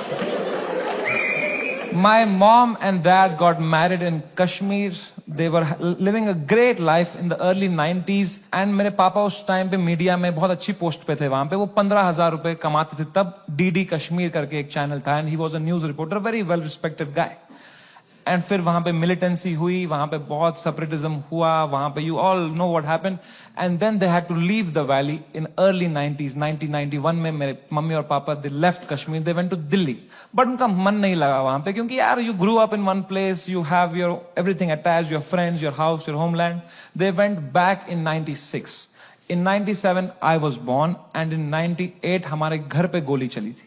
Speaker 1: My mom and dad got married in Kashmir. They were living a great life in the early 90s. And मेरे पापा उस टाइम पे मीडिया में बहुत अच्छी पोस्ट पे थे वहां पे। वो 15,000 रुपए कमाते थे तब। DD कश्मीर करके एक चैनल था and he was a news reporter, very well respected guy. And फिर वहां पे मिलिटेंसी हुई, वहां पे बहुत सेपरेटिज्म हुआ, वहां पे you all know what happened, and then they had to leave the valley in early 90s। 1991 में मेरे मम्मी और पापा they left Kashmir, they went to Delhi, but उनका मन नहीं लगा वहां पे, क्योंकि यार you grew up in one place, you have your everything attached, your friends, your house, your homeland. They went back in 96। In 97 I was born, and in 98 हमारे घर पे गोली चली थी।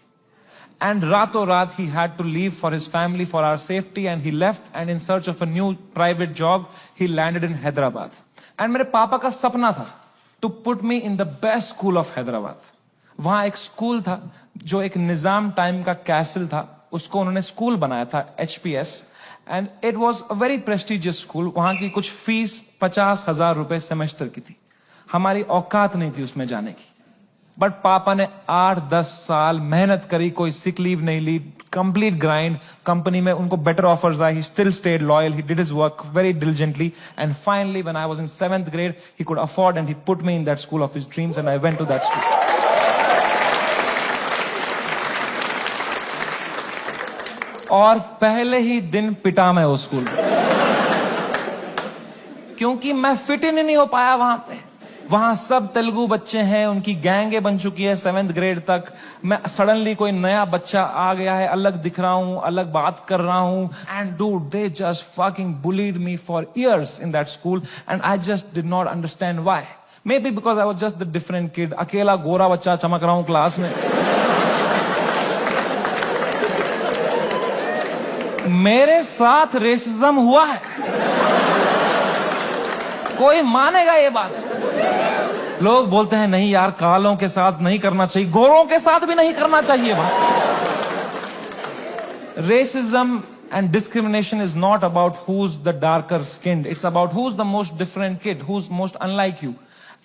Speaker 1: And rato raat he had to leave for his family, for our safety, and he left, and in search of a new private job, he landed in Hyderabad. And मेरे पापा का सपना था to put me in the best school of Hyderabad. वहां एक school था जो एक निजाम टाइम का कैसल था, उसको उन्होंने स्कूल बनाया था, HPS, and it was a very prestigious school. वहां की कुछ फीस 50,000 रुपए सेमेस्टर की थी। हमारी औकात नहीं थी उसमें जाने की। बट पापा ने 8-10 साल मेहनत करी, कोई सिक लीव नहीं ली, कंप्लीट ग्राइंड. कंपनी में उनको बेटर ऑफर्स आए. He still stayed loyal. He did his work very diligently, and finally when I was in 7th grade he could afford and he put me in that school of his dreams and I went to that school. और पहले ही दिन पिटा मैं उस school में, क्योंकि मैं fit in नहीं हो पाया वहां पे. वहां सब तेलुगु बच्चे हैं, उनकी गैंगे बन चुकी है 7th ग्रेड तक. मैं सडनली कोई नया बच्चा आ गया है, अलग दिख रहा हूं, अलग बात कर रहा हूं. And dude, they just fucking bullied me for years in that school and I just did not understand why. May be because I was just the different kid. अकेला गोरा बच्चा चमक रहा हूं क्लास में. मेरे साथ रेसिज्म हुआ है, कोई मानेगा ये बात? लोग बोलते हैं नहीं यार, कालों के साथ नहीं करना चाहिए, गोरों के साथ भी नहीं करना चाहिए. Racism and discrimination is not about who's the darker skinned. It's about who's the most different kid, who's most unlike you.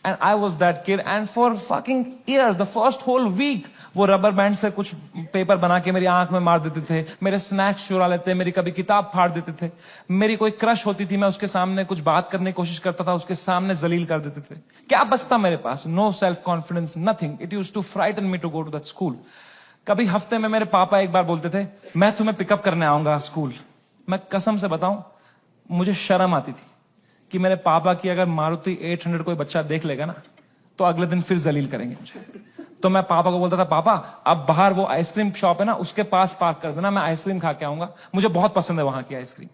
Speaker 1: And I was that kid. And for fucking years, the first whole week, वो rubber band से कुछ paper बना के मेरी आंख में मार देते थे, मेरे स्नैक्स चुरा लेते, मेरी कभी किताब फाड़ देते थे. मेरी कोई क्रश होती थी, मैं उसके सामने कुछ बात करने की कोशिश करता था, उसके सामने जलील कर देते थे. क्या बचता मेरे पास? No self confidence, nothing. It used to frighten me to go to that school. कभी हफ्ते में मेरे पापा एक बार बोलते थे, मैं तुम्हें पिकअप करने आऊंगा स्कूल. मैं कसम से बताऊं, मुझे शर्म आती थी कि मेरे पापा की अगर मारुति 800 कोई बच्चा देख लेगा ना, तो अगले दिन फिर जलील करेंगे मुझे. तो मैं पापा को बोलता था, पापा अब बाहर वो आइसक्रीम शॉप है ना, उसके पास पार्क कर देना, मैं आइसक्रीम खा के आऊंगा, मुझे बहुत पसंद है वहां की आइसक्रीम.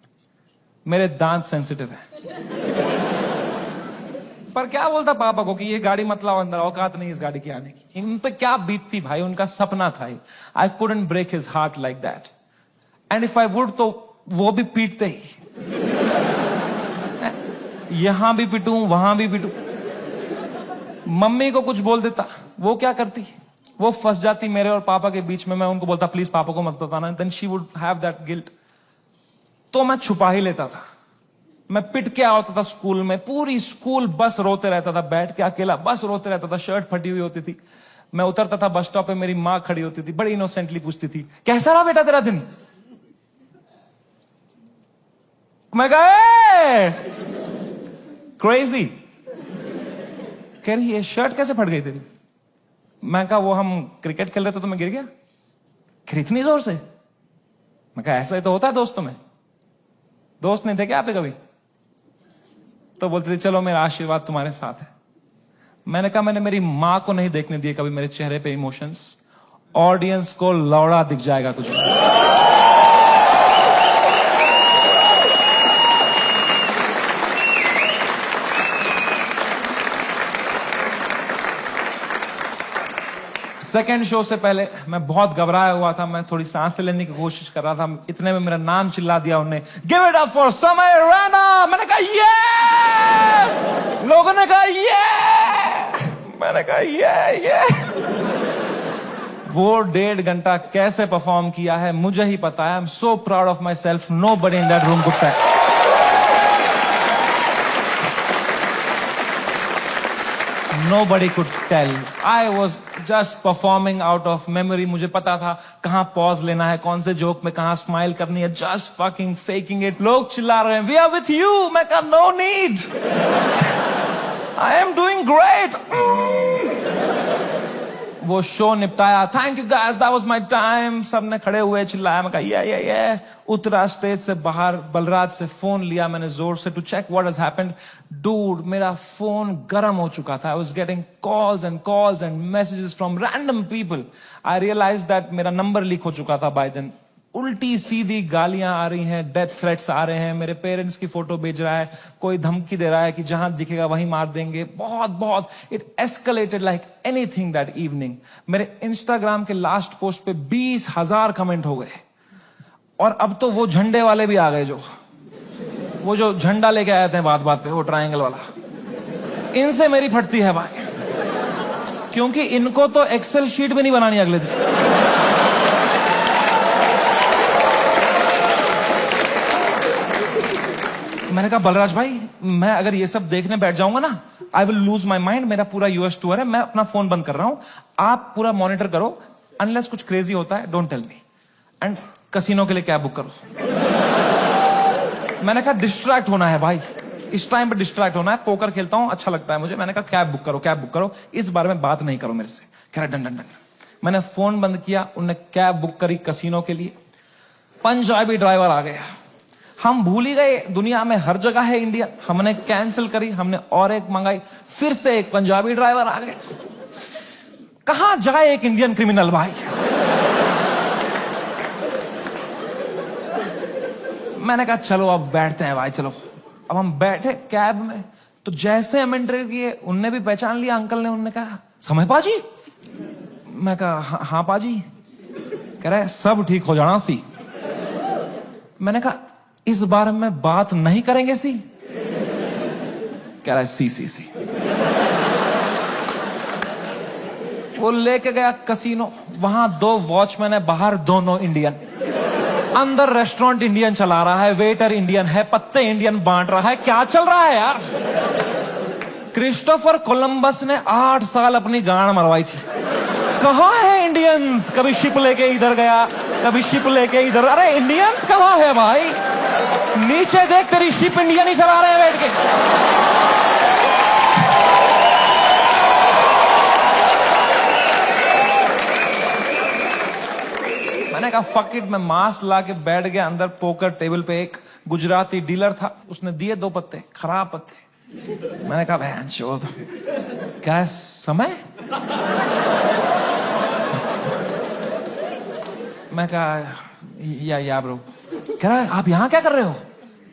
Speaker 1: मेरे दांत सेंसिटिव है. पर क्या बोलता पापा को कि ये गाड़ी मत लाओ अंदर, औकात नहीं इस गाड़ी की आने की. उन पे क्या बीतती भाई, उनका सपना था. I couldn't break his heart like that. And if I would, तो वो भी पीटते ही. यहां भी पिटूं, वहां भी पिटूं. मम्मी को कुछ बोल देता, वो क्या करती, वो फंस जाती मेरे और पापा के बीच में. मैं उनको बोलता प्लीज पापा को मत बताना, then she would have that guilt. तो मैं छुपा ही लेता था. मैं पिट के आता था स्कूल में, पूरी स्कूल बस रोते रहता था, बैठ के अकेला बस रोते रहता था. शर्ट फटी हुई होती थी. मैं उतरता था बस स्टॉप पे, मेरी माँ खड़ी होती थी, बड़ी इनोसेंटली पूछती थी, कैसा रहा बेटा तेरा दिन? मैं कहा क्रेजी. कह रही ये शर्ट कैसे फट गई तेरी? मैं कहा वो हम क्रिकेट खेल रहे थे तो मैं गिर गया. कह रही इतनी जोर से? मैं कहा ऐसा ही तो होता है दोस्तों में. दोस्त नहीं थे क्या आपके कभी? तो बोलते थे चलो मेरा आशीर्वाद तुम्हारे साथ है. मैंने कहा मैंने मेरी मां को नहीं देखने दिए कभी मेरे चेहरे पे इमोशंस. ऑडियंस को लौड़ा दिख जाएगा तुझे. सेकेंड शो से पहले मैं बहुत घबराया हुआ था. मैं थोड़ी सांस लेने की कोशिश कर रहा था. इतने में मेरा नाम चिल्ला दिया उन्होंने, गिव इट अप फॉर समय रैना. मैंने कहा ये. लोगों ने कहा ये. मैंने कहा ये. वो 1.5 घंटा कैसे परफॉर्म किया है मुझे ही पता है. I am so proud of myself. Nobody in that room could tell. Nobody could tell. I was just performing out of memory. मुझे पता था कहाँ पॉज लेना है, कौन से जोक में कहाँ स्माइल करनी है. Just fucking faking it. लोग चिल्ला रहे हैं, We are with you. मैं कहा no need. I am doing great. वो शो निपटाया. Thank you guys. That was my time. सबने खड़े हुए चिल्लाया. मैं कहा yeah. उतरा स्टेज से बाहर, बलराज से फोन लिया मैंने जोर से to check what has happened. Dude, मेरा फोन गर्म हो चुका था. I was getting calls and messages from random people. I realized that मेरा नंबर लीक हो चुका था by then. उल्टी सीधी गालियां आ रही हैं, डेथ थ्रेट्स आ रहे हैं. मेरे पेरेंट्स की फोटो भेज रहा है, कोई धमकी दे रहा है कि जहां दिखेगा वहीं मार देंगे. बहुत it escalated like anything that evening. मेरे इंस्टाग्राम के लास्ट पोस्ट पे 20,000 कमेंट हो गए. और अब तो वो झंडे वाले भी आ गए, वो जो झंडा लेके आए थे बात पे, वो ट्रायंगल वाला. इनसे मेरी फटती है भाई, क्योंकि इनको तो एक्सेल शीट भी नहीं बनानी अगले दिन. मैंने कहा बलराज भाई मैं अगर ये सब देखने बैठ जाऊंगा ना, I will lose my mind. मेरा पूरा यूएस टूर है, मैं अपना फोन बंद कर रहा हूं, आप पूरा मॉनिटर करो। अनलेस कुछ क्रेजी होता है, don't tell me. And casino के लिए कैब बुक करो। मैंने कहा डिस्ट्रैक्ट होना है भाई, इस टाइम पे डिस्ट्रैक्ट होना है। पोकर खेलता हूं, अच्छा लगता है मुझे। मैंने कहा कैब बुक करो, कैब बुक करो, इस बारे में बात नहीं करो मेरे से। कह रहा डन डन डन। मैंने फोन बंद किया, उनने कैब बुक करी कसिनो के लिए। पंजाबी ड्राइवर आ गया। हम भूल ही गए दुनिया में हर जगह है इंडिया। हमने कैंसिल करी, हमने और एक मंगाई, फिर से एक पंजाबी ड्राइवर आ गया। कहां जाए एक इंडियन क्रिमिनल भाई। मैंने कहा चलो अब बैठते हैं भाई, चलो। अब हम बैठे कैब में, तो जैसे हम एंटर किए, उनने भी पहचान लिया अंकल ने। उनने कहा समय पाजी। मैं कहा हाँ पाजी। कह रहा है सब ठीक हो जाना सी। मैंने कहा इस बारे में बात नहीं करेंगे सी। कह रहा है सी सी सी। वो लेके गया कसिनो, वहां 2 वॉचमैन है, बाहर दोनों इंडियन। अंदर रेस्टोरेंट इंडियन चला रहा है, वेटर इंडियन है, पत्ते इंडियन बांट रहा है। क्या चल रहा है यार। क्रिस्टोफर कोलंबस ने 8 साल अपनी गांड मरवाई थी। कहां है इंडियंस। कभी शिप लेके इधर गया, कभी शिप लेके इधर। अरे इंडियंस कहां है भाई। नीचे देख, तेरी शिप इंडियन ही चला रहे हैं बैठ के। मैंने कहा फक इट। मैं मास्क ला के बैठ गया अंदर पोकर टेबल पे। एक गुजराती डीलर था, उसने दिए 2 पत्ते, खराब पत्ते। मैंने कहा बहन चोद। क्या है समय। मैं कहा या ब्रो। कह रहा है आप यहां क्या कर रहे हो।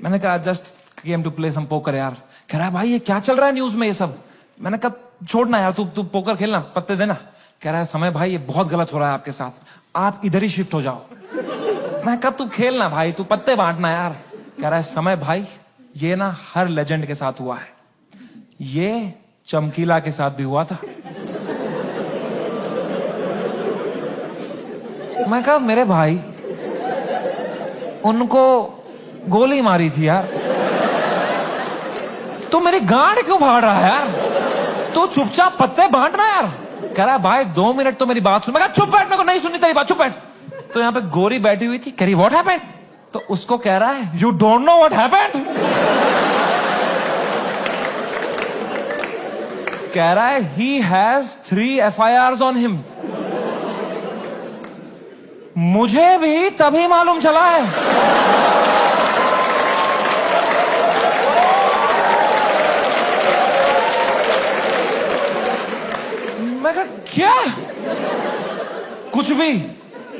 Speaker 1: मैंने कहा just came to play some poker यार। कह रहा है भाई ये क्या चल रहा है न्यूज में ये सब। मैंने कहा छोड़ना यार, तू पोकर खेलना, पत्ते देना। कह रहा है समय भाई ये बहुत गलत हो रहा है आपके साथ, आप इधर ही शिफ्ट हो जाओ। मैं कहा तू खेलना भाई, तू पत्ते बांटना यार। कह रहा है समय भाई ये ना हर लेजेंड के साथ हुआ है, ये चमकीला के साथ भी हुआ था। मैं कहा मेरे भाई उनको गोली मारी थी यार, तू मेरी गांड क्यों फाड़ रहा है यार। तू चुपचाप पत्ते बांटना यार। कह रहा है भाई 2 मिनट तो मेरी बात सुन। मैं कहा चुप बैठ, मेरे को नहीं सुननी तेरी बात, चुप बैठ। तो यहाँ पे गोरी बैठी हुई थी, कह रही व्हाट हैपेंड। तो उसको कह रहा है you don't know what happened. कह रहा है he has 3 FIRs on him. मुझे भी तभी मालूम चला है। मैं कहा क्या। कुछ भी।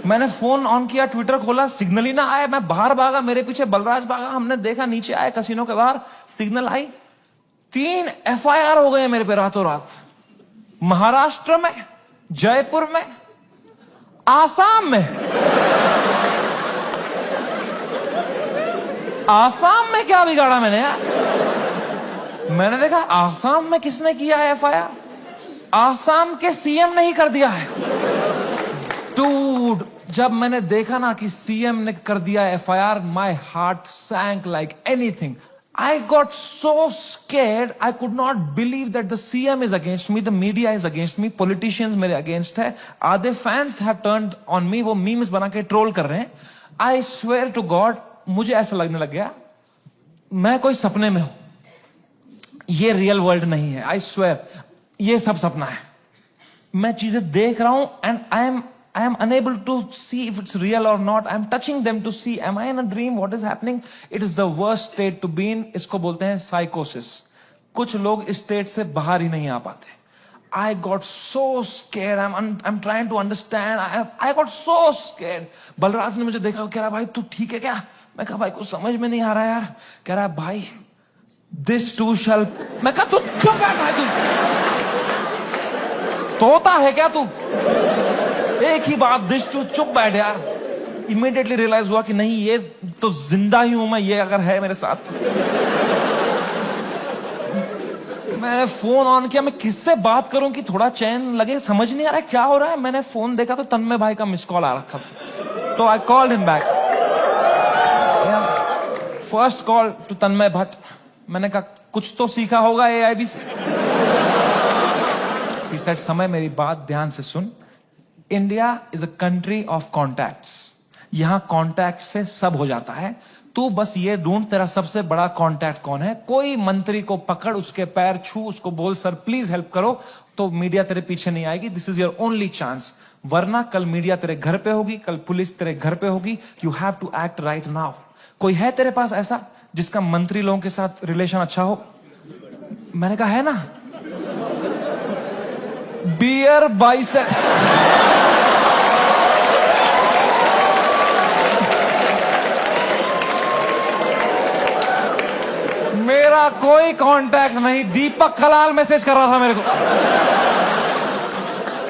Speaker 1: मैंने फोन ऑन किया, ट्विटर खोला, सिग्नल ही ना आया। मैं बाहर भागा, मेरे पीछे बलराज भागा। हमने देखा नीचे आए कसिनो के बाहर, सिग्नल आई। 3 FIR हो गए मेरे पे रातों रात। महाराष्ट्र में, जयपुर में, आसाम में। आसाम में क्या बिगाड़ा मैंने यार। मैंने देखा आसाम में किसने किया है FIR। आसाम के CM ने ही कर दिया है। डूड, जब मैंने देखा ना कि CM ने कर दिया FIR, my heart sank like anything. I got so scared, I could not believe that the CM is against me, the media is against me, politicians मेरे against है, आधे fans have turned on me, वो memes बना के troll कर रहे हैं। I swear to God, मुझे ऐसा लगने लग गया मैं कोई सपने में हूं, ये रियल वर्ल्ड नहीं है। I swear, ये सब सपना है। मैं चीजें देख रहा हूं and I am unable to see if it's real or not. I am touching them to see, am I in a dream? What is happening? It is the worst state to be in. इसको बोलते हैं psychosis. कुछ लोग इस state से बाहर ही नहीं आ पाते। I got so scared. I'm trying to understand. I got so scared. Balraj ने मुझे देखा, कह रहा भाई तू ठीक है क्या। मैं कहा भाई कुछ समझ में नहीं आ रहा यार। कह रहा भाई this too shall। मैं कहा तू चुप बैठ भाई, तू तोता है क्या तू। एक ही बात, दिस टू चुप बैठ यार। इमीडिएटली रियलाइज हुआ कि नहीं ये तो जिंदा ही हूं मैं, ये अगर है मेरे साथ। मैंने फोन ऑन किया, मैं किससे बात करूं कि थोड़ा चैन लगे, समझ नहीं आ रहा है क्या हो रहा है। मैंने फोन देखा तो तन्मय भाई का मिस कॉल आ रखा, तो I called him back. First call to Tanmay Bhat. मैंने कहा कुछ तो सीखा होगा AIB से। He said, समय मेरी बात ध्यान से सुन। India is a country of contacts. यहां कॉन्टैक्ट से सब हो जाता है। तू बस ये ढूंढ तेरा सबसे बड़ा कॉन्टैक्ट कौन है। कोई मंत्री को पकड़, उसके पैर छू, उसको बोल सर प्लीज हेल्प करो, तो मीडिया तेरे पीछे नहीं आएगी। This is your only chance. वरना कल मीडिया तेरे घर पे होगी, कल पुलिस तेरे घर पे होगी। You have to act right now. कोई है तेरे पास ऐसा जिसका मंत्री लोगों के साथ रिलेशन अच्छा हो? मैंने कहा है ना, बियर बाइसेप्स। मेरा कोई कांटेक्ट नहीं। दीपक कलाल मैसेज कर रहा था मेरे को,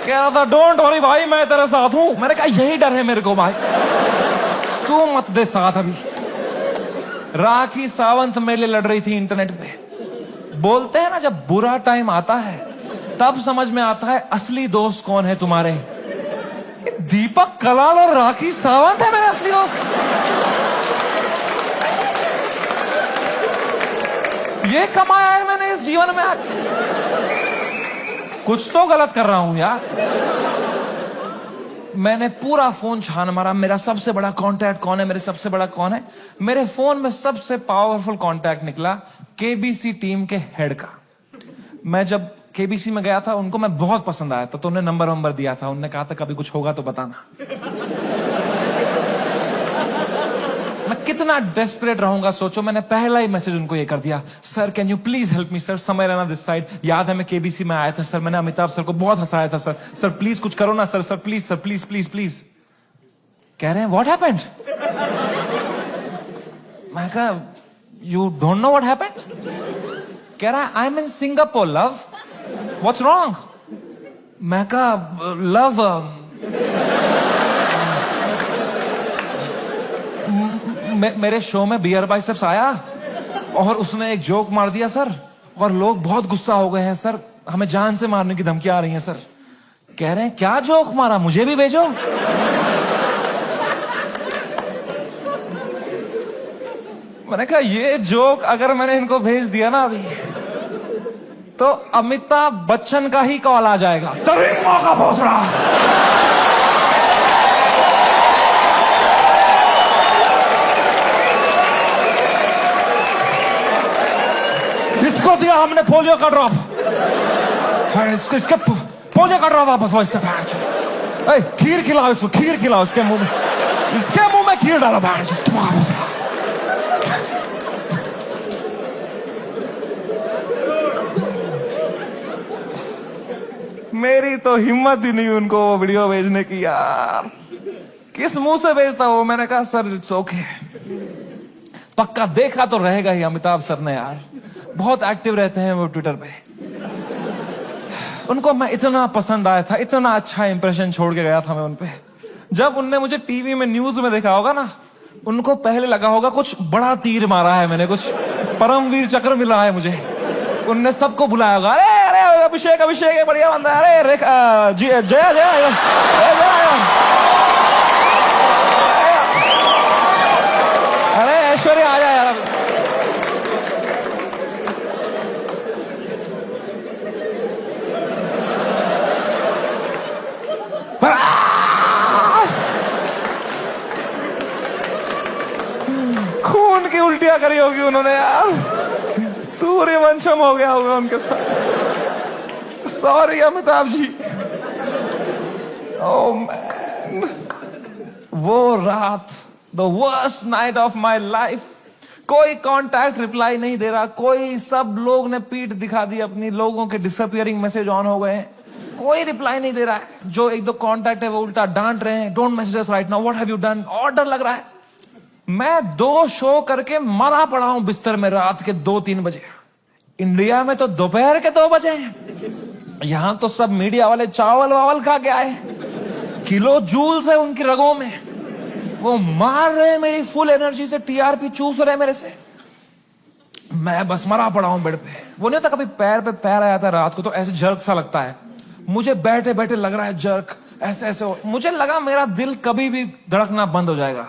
Speaker 1: कह रहा था डोंट वरी भाई मैं तेरे साथ हूं। मैंने कहा यही डर है मेरे को भाई, तू मत दे साथ। अभी राखी सावंत मेरे लिए लड़ रही थी इंटरनेट पे। बोलते हैं ना जब बुरा टाइम आता है तब समझ में आता है असली दोस्त कौन है तुम्हारे। दीपक कलाल और राखी सावंत है मेरे असली दोस्त। ये कमाया है मैंने इस जीवन में आके। कुछ तो गलत कर रहा हूं यार। मैंने पूरा फोन छान मारा, मेरा सबसे बड़ा कांटेक्ट कौन है, मेरे सबसे बड़ा कौन है। मेरे फोन में सबसे पावरफुल कांटेक्ट निकला केबीसी टीम के हेड का। मैं जब केबीसी में गया था, उनको मैं बहुत पसंद आया था, तो उन्हें नंबर दिया था। उन्होंने कहा था कभी कुछ होगा तो बताना। मैं कितना डेस्परेट रहूंगा सोचो। मैंने पहला ही मैसेज उनको ये कर दिया, sir can you please help me sir, समय रहना दिस साइड। याद है मैं केबीसी में आया था सर, मैंने अमिताभ सर को बहुत हंसाया था सर। सर प्लीज कुछ करो ना sir, sir please sir, please please please. कह रहे हैं व्हाट हैपेंड? मैं कहा you don't know what happened? कह रहा है I M in Singapore love, what's wrong? मैं कहा लव मेरे शो में बियर बाइसेप्स आया और उसने एक जोक मार दिया सर, और लोग बहुत गुस्सा हो गए हैं सर, हमें जान से मारने की धमकी आ रही है सर। कह रहे हैं क्या जोक मारा, मुझे भी भेजो। मैंने कहा ये जोक अगर मैंने इनको भेज दिया ना अभी, तो अमिताभ बच्चन का ही कॉल आ जाएगा। तभी मौका पहुंच रहा। इसको दिया हमने पोलियो का ड्रॉप, इसके पोलियो का ड्रॉप वापस लो इससे। खीर खिलाओ इसको, खीर खिलाओ इसके मुंह में, इसके मुंह में खीर डालो। मेरी तो हिम्मत ही नहीं उनको वो वीडियो भेजने की यार। किस मुंह से भेजता वो? मैंने कहा सर इट्स ओके। पक्का देखा तो रहेगा ही अमिताभ सर ने यार, बहुत एक्टिव रहते हैं वो ट्विटर पे। उनको मैं इतना पसंद आया था, इतना अच्छा इंप्रेशन छोड़ के गया था मैं उनपे। जब उनने मुझे टीवी में न्यूज में देखा होगा ना, उनको पहले लगा होगा कुछ बड़ा तीर मारा है मैंने, कुछ परमवीर चक्र मिला है मुझे। उनने सबको बुलाया होगा, अरे अरे अभिषेक अभिषेक बढ़िया बंदा है, अरे जया जया अरे ऐश्वर्या आ जाए यार। खून की उल्टियां करी होगी उन्होंने यार, सूर्यवंशम हो गया होगा उनके साथ। Sorry Amitabh ji. Oh man, वो रात, the worst night of my life. कोई कांटेक्ट रिप्लाई नहीं दे रहा, कोई, सब लोग ने पीठ दिखा दी अपनी, लोगों के डिसअपियरिंग मैसेज ऑन हो गए हैं, कोई रिप्लाई नहीं दे रहा है। जो एक दो कांटेक्ट है वो उल्टा डांट रहे हैं, don't message us right now, what have you done. और डर लग रहा है। मैं 2 शो करके मरा पड़ा हूं बिस्तर में रात के 2-3 बजे। इंडिया में तो दोपहर के 2 बजे हैं। यहां तो सब मीडिया वाले चावल वावल खा के आए, किलो जूल्स है उनकी रगों में, वो मार रहे हैं मेरी फुल एनर्जी से, टीआरपी चूस रहे हैं मेरे से। मैं बस मरा पड़ा हूं बेड पे। वो नहीं होता कभी पैर पे पैर आया था रात को तो ऐसे जर्क सा लगता है, मुझे बैठे बैठे लग रहा है जर्क, ऐसे ऐसे मुझे लगा मेरा दिल कभी भी धड़कना बंद हो जाएगा।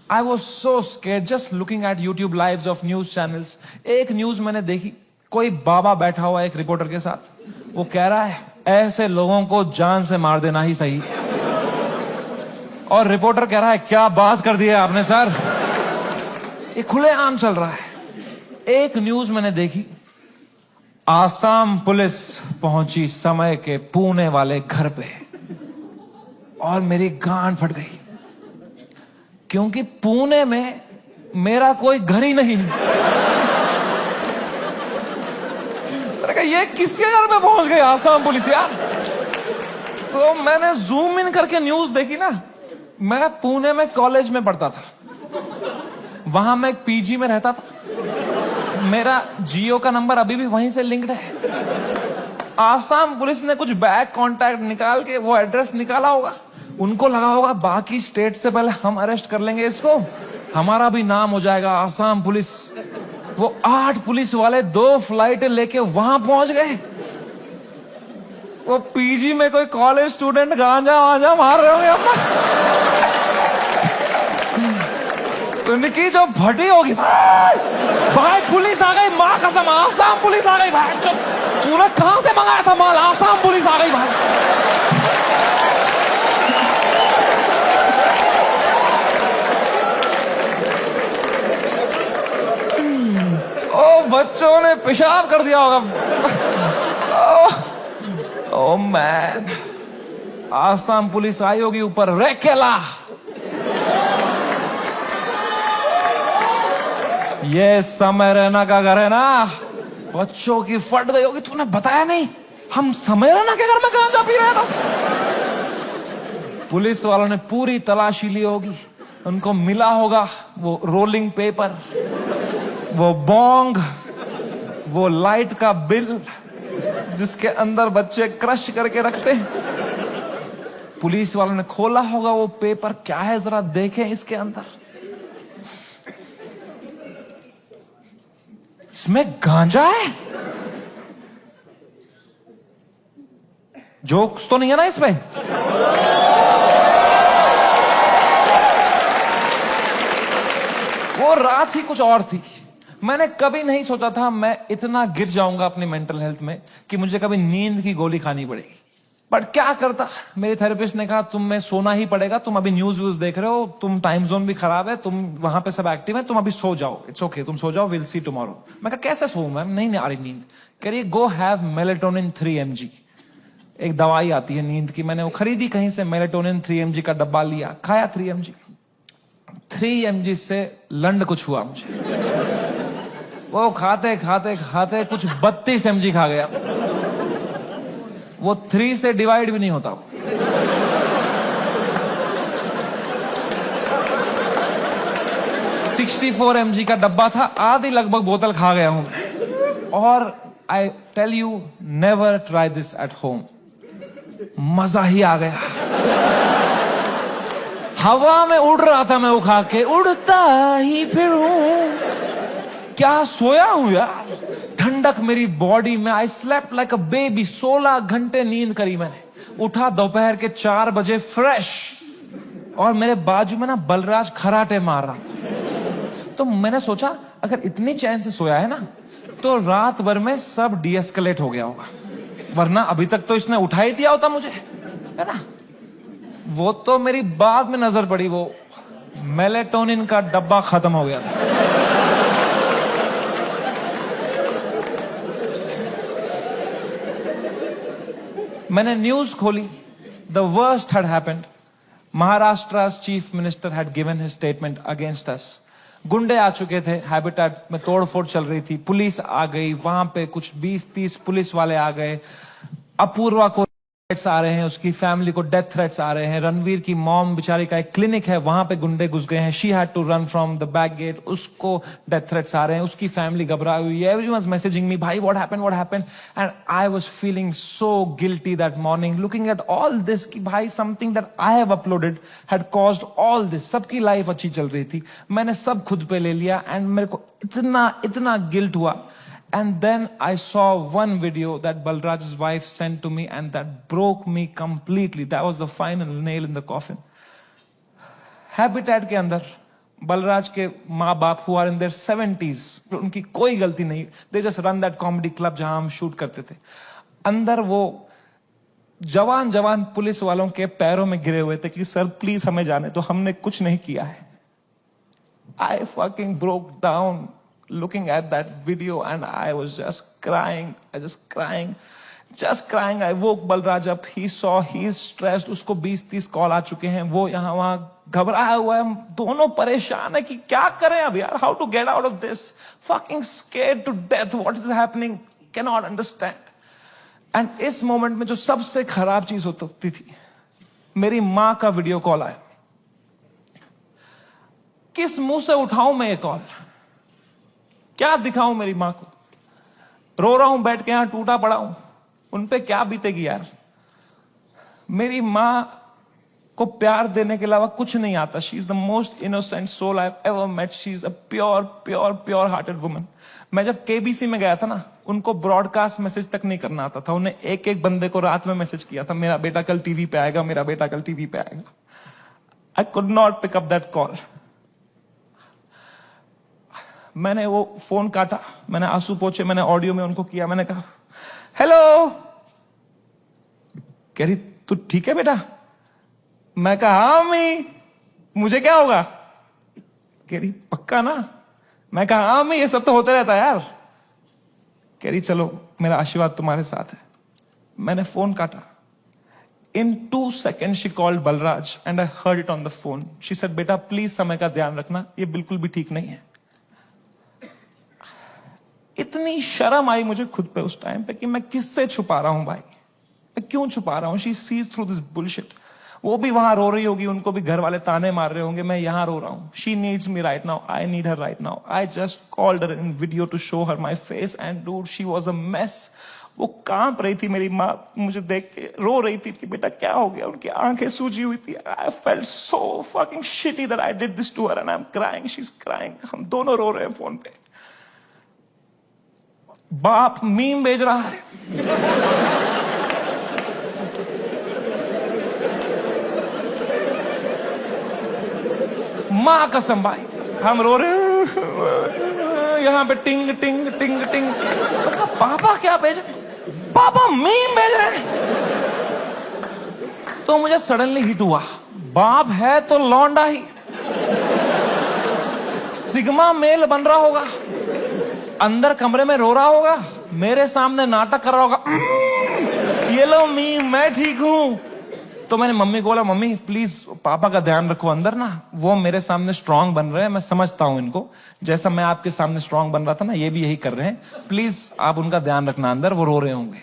Speaker 1: I was so scared just looking at YouTube lives of news channels. एक न्यूज मैंने देखी, कोई बाबा बैठा हुआ है एक रिपोर्टर के साथ, वो कह रहा है ऐसे लोगों को जान से मार देना ही सही है। और रिपोर्टर कह रहा है क्या बात कर दी है आपने सर। ये खुलेआम चल रहा है। एक न्यूज मैंने देखी, आसाम पुलिस पहुंची समय के पुणे वाले घर पे, और मेरी गांड फट गई, क्योंकि पुणे में मेरा कोई घर ही नहीं। मैंने कहा ये किसके घर में पहुंच गई आसाम पुलिस यार। तो मैंने जूम इन करके न्यूज देखी ना। मैं पुणे में कॉलेज में पढ़ता था, वहां मैं एक पीजी में रहता था, मेरा जियो का नंबर अभी भी वहीं से लिंक्ड है। आसाम पुलिस ने कुछ बैक कांटेक्ट निकाल के वो एड्रेस निकाला होगा, उनको लगा होगा बाकी स्टेट से पहले हम अरेस्ट कर लेंगे इसको, हमारा भी नाम हो जाएगा आसाम पुलिस। वो 8 पुलिस वाले 2 फ्लाइटें लेके वहां पहुंच गए। वो पीजी में कोई कॉलेज स्टूडेंट गांजा वांजा मार रहे होंगे अपना। उनकी जो भटी होगी, भाई पुलिस आ गई, मां कसम आसाम पुलिस आ गई। भाई तूने कहां से मंगाया था माल, आसाम पुलिस आ गई भाई। ओ बच्चों ने पेशाब कर दिया होगा। ओ मैन, आसाम पुलिस आई होगी ऊपर, रेकेला ये समय रैना का घर है ना। बच्चों की फट गई होगी, तूने बताया नहीं हम समय रैना के घर में गांजा पी रहे थे। पुलिस वालों ने पूरी तलाशी ली होगी, उनको मिला होगा वो रोलिंग पेपर, वो बोंग, वो लाइट का बिल जिसके अंदर बच्चे क्रश करके रखते। पुलिस वालों ने खोला होगा वो पेपर, क्या है जरा देखें इसके अंदर। इसमें गांजा है। जोक्स तो नहीं है ना इसमें। वो रात ही कुछ और थी। मैंने कभी नहीं सोचा था मैं इतना गिर जाऊंगा अपनी मेंटल हेल्थ में कि मुझे कभी नींद की गोली खानी पड़ेगी। बट क्या करता, मेरे थेरेपिस्ट ने कहा तुम्हें सोना ही पड़ेगा, तुम अभी न्यूज व्यूज देख रहे हो, तुम टाइम जोन भी खराब है, तुम वहां पे सब एक्टिव है, तुम अभी सो जाओ, इट्स ओके, तुम सो जाओ, विल सी टुमारो। मैं कहा कैसे सोऊं मैम, नहीं आ रही नींद। कह रही गो हैव मेलेटोनिन 3 mg, एक दवाई आती है नींद की, मैंने वो खरीदी कहीं से, मेलेटोनिन 3 mg का डब्बा लिया, खाया 3 mg। 3 mg से लंड कुछ हुआ मुझे। वो खाते खाते खाते कुछ 32 mg खा गया। वो 3 से डिवाइड भी नहीं होता। 64 mg का डब्बा था, आधी लगभग बोतल खा गया हूं। और I tell you, never try this at home. मजा ही आ गया। हवा में उड़ रहा था मैं वो खा के, उड़ता ही फिरूं। क्या सोया हूं यार, ठंडक मेरी बॉडी में। I slept like a baby. 16 घंटे नींद करी मैंने। उठा दोपहर के 4 बजे फ्रेश, और मेरे बाजू में ना बलराज खराटे मार रहा था। तो मैंने सोचा अगर इतनी चैन से सोया है ना, तो रात भर में सब डीएस्केलेट हो गया होगा, वरना अभी तक तो इसने उठा ही दिया होता मुझे, है ना। वो तो मेरी बाद में नजर पड़ी, वो मेलेटोनिन का डब्बा खत्म हो गया था। मैंने न्यूज खोली, the worst had happened. Maharashtra's chief minister had given his statement against us. गुंडे आ चुके थे, हैबिटेट में तोड़फोड़ चल रही थी, पुलिस आ गई, वहां पे कुछ 20-30 पुलिस वाले आ गए। अपूर्वा को थ्रेट्स आ रहे हैं, उसकी फैमिली को डेथ थ्रेट्स आ रहे हैं। रणवीर की मॉम बेचारी का एक क्लिनिक है, वहां पे गुंडे घुस गए हैं, she had to run from the back gate, उसको डेथ थ्रेट्स आ रहे हैं, उसकी फैमिली घबराई हुई है। एवरीवनस मैसेजिंग मी, भाई what happened. And I was feeling so guilty that morning, looking at all this कि भाई something that I have uploaded had caused all this. सबकी लाइफ अच्छी चल रही थी, मैंने सब खुद पे ले लिया, एंड मेरे को इतना गिल्ट हुआ। And then I saw one video that Balraj's wife sent to me, and that broke me completely. That was the final nail in the coffin. Habitat के अंदर बलराज के माँ बाप who are in their 70s, उनकी कोई गलती नहीं, they just run that comedy club जहां हम शूट करते थे। अंदर वो जवान जवान पुलिस वालों के पैरों में गिरे हुए थे कि सर प्लीज हमें जाने तो, हमने कुछ नहीं किया है। I fucking broke down looking at that video and I was just crying. I woke Balraj up. He saw he's stressed. उसको 20-30 कॉल आ चुके हैं, वो यहाँ वहां घबराया हुआ है, हम दोनों परेशान है कि क्या करें अब यार, how to get out of this, fucking scared to death, what is happening, cannot understand. And इस मोमेंट में जो सबसे खराब चीज होती थी, मेरी माँ का वीडियो कॉल आया। किस मुंह से उठाऊं मैं ये कॉल, क्या दिखाऊं मेरी मां को, रो रहा हूं बैठ के यहां टूटा पड़ा हूं, उन पे क्या बीतेगी यार। मेरी मां को प्यार देने के अलावा कुछ नहीं आता। She is the most innocent soul I have ever met. She is a pure hearted woman. मैं जब केबीसी में गया था ना, उनको ब्रॉडकास्ट मैसेज तक नहीं करना आता था। उन्हें एक एक बंदे को रात में मैसेज किया था, मेरा बेटा कल टीवी पे आएगा, मेरा बेटा कल टीवी पे आएगा। I could not pick up that call. मैंने वो फोन काटा, मैंने आंसू पोंछे, मैंने ऑडियो में उनको किया, मैंने कहा हेलो। कह रही तू ठीक है बेटा? मैं कहा हाँ अम्मी, मुझे क्या होगा? कह रही पक्का ना? मैं कहा हाँ अम्मी, ये सब तो होता रहता है यार। कह रही चलो मेरा आशीर्वाद तुम्हारे साथ है। मैंने फोन काटा। In 2 seconds she called Balraj and I heard it on the phone. She said बेटा प्लीज समय का ध्यान रखना, ये बिल्कुल भी ठीक नहीं है। इतनी शर्म आई मुझे खुद पे उस टाइम पे कि मैं किससे छुपा रहा हूं भाई, मैं क्यों छुपा रहा हूं। She sees through this bullshit. वो भी वहां रो रही होगी, उनको भी घर वाले ताने मार रहे होंगे, मैं यहां रो रहा हूं। She needs me right now, I need her right now. I just called her in video to show her my face and dude she was a mess. वो कांप रही थी, मेरी माँ मुझे देख के रो रही थी कि बेटा क्या हो गया। उनकी आंखें सूजी हुई थी। I felt so fucking shitty that I did this to her and I am crying, she is crying. हम दोनों रो रहे हैं फोन पे। बाप मीम भेज रहा है, मां कसम भाई हम रो रहे हैं यहां पे टिंग टिंग टिंग टिंग। पापा क्या भेज, पापा मीम भेज रहे हैं। तो मुझे सडनली हिट हुआ, बाप है तो लौंडा ही, सिग्मा मेल बन रहा होगा, अंदर कमरे में रो रहा होगा, मेरे सामने नाटक कर रहा होगा, ये लो मीम मैं ठीक हूं। तो मैंने मम्मी को बोला मम्मी प्लीज पापा का ध्यान रखो अंदर ना, वो मेरे सामने स्ट्रांग बन रहे हैं, मैं समझता हूं इनको, जैसा मैं आपके सामने स्ट्रांग बन रहा था ना, ये भी यही कर रहे हैं, प्लीज आप उनका ध्यान रखना अंदर, वो रो रहे होंगे।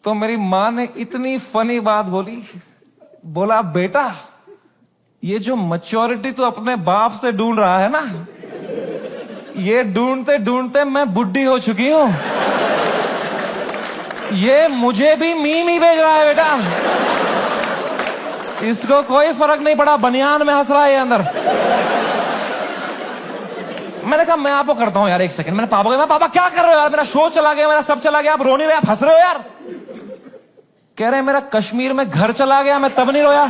Speaker 1: तो मेरी माँ ने इतनी फनी बात बोली, बोला बेटा ये जो मैच्योरिटी तू अपने बाप से ढूंढ रहा है ना, ये ढूंढते ढूंढते मैं बुढ़ी हो चुकी हूं, ये मुझे भी मीम ही भेज रहा है बेटा, इसको कोई फर्क नहीं पड़ा, बनियान में हंस रहा है ये अंदर। मैंने कहा मैं आपको करता हूं यार, एक सेकंड। मैंने पापा को, मैं पापा क्या कर रहे हो यार, मेरा शो चला गया, मेरा सब चला गया, आप रो नहीं रहे, आप हंस रहे हो यार। कह रहे मेरा कश्मीर में घर चला गया, मैं तब नहीं रोया।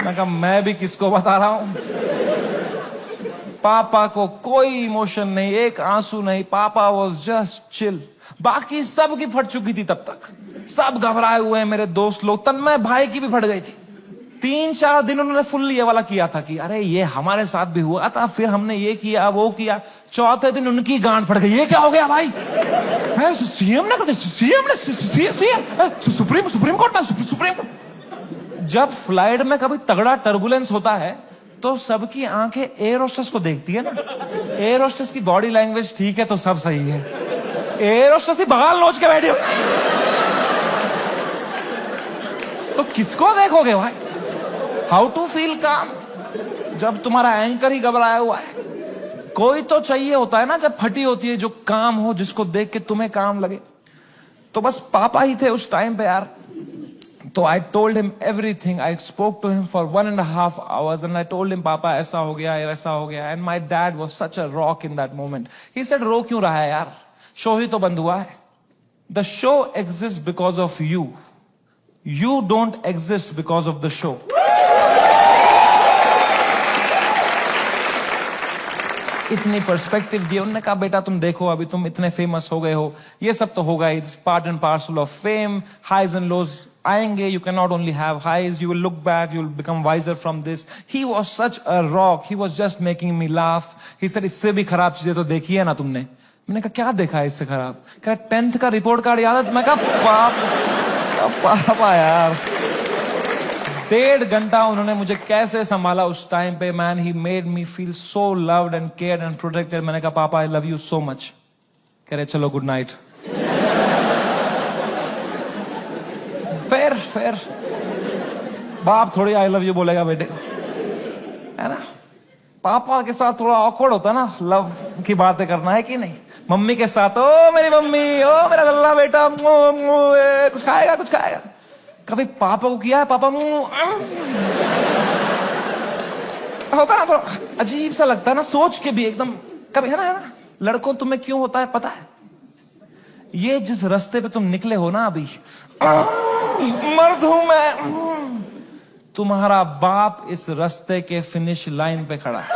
Speaker 1: मैं कहा मैं भी किसको बता रहा हूं। पापा को कोई इमोशन नहीं, एक आंसू नहीं, पापा वॉज जस्ट चिल। बाकी सब की फट चुकी थी तब तक, सब घबराए हुए हैं, मेरे दोस्त लोग, तन्मय भाई की भी फट गई थी। 3-4 दिन उन्होंने फुल ये वाला किया था कि अरे ये हमारे साथ भी हुआ था, फिर हमने ये किया वो किया। चौथे दिन उनकी गांड फट गई, ये क्या हो गया भाई, सीएम ने सुप्रीम कोर्ट में सुप्रीम कोर्ट। जब फ्लाइट में कभी तगड़ा टर्बुलेंस होता है तो सबकी आंखें एयर होस्टेस को देखती है ना, एयर होस्टेस की बॉडी लैंग्वेज ठीक है तो सब सही है, एयर होस्टेस ही बगाल नोच के बैठी हो तो किसको देखोगे भाई। हाउ टू फील काम जब तुम्हारा एंकर ही घबराया हुआ है। कोई तो चाहिए होता है ना जब फटी होती है, जो काम हो, जिसको देख के तुम्हें काम लगे। तो बस पापा ही थे उस टाइम पे यार। तो I told him everything. I spoke to him for 1.5 hours and I told him पापा ऐसा हो गया, वैसा हो गया। And my dad was such a rock in that moment. He said रो क्यों रहा है यार, शो ही तो बंद हुआ है. The show exist because of you. You don't exist because of the show. इतनी पर्सपेक्टिव दी. उन्होंने कहा बेटा तुम देखो अभी तुम इतने फेमस हो गए हो, ये सब तो होगा, it's part and parcel of fame. Highs and lows आएंगे. You can not only have highs, you will look back, you will become wiser from this. He was such a rock. He was just making me laugh. He said इससे भी खराब चीजें तो देखी है ना तुमने. मैंने कहा क्या देखा है इससे खराब? कहा 10th का रिपोर्ट कार्ड याद है? मैं कहा पापा यार. 1.5 घंटा उन्होंने मुझे कैसे संभाला उस टाइम पे. Man he made me feel so loved and cared and protected. मैंने कहा पापा I love you so much. कह रहे चलो गुड नाइट. फिर बाप थोड़ी आई लव यू बोलेगा बेटे को, है ना. पापा के साथ थोड़ा ऑकवर्ड होता ना लव की बातें करना, है कि नहीं. मम्मी के साथ ओ मेरी मम्मी, ओ मेरा लल्ला बेटा, कुछ खाएगा कुछ खाएगा. कभी पापा को किया है पापा होता ना, थोड़ा अजीब सा लगता है ना सोच के भी एकदम. कभी है ना. लड़कों तुम्हें क्यों होता है पता है? ये जिस रास्ते पे तुम निकले हो ना अभी, मर्द हूं मैं. तुम्हारा बाप इस रास्ते के फिनिश लाइन पे खड़ा है.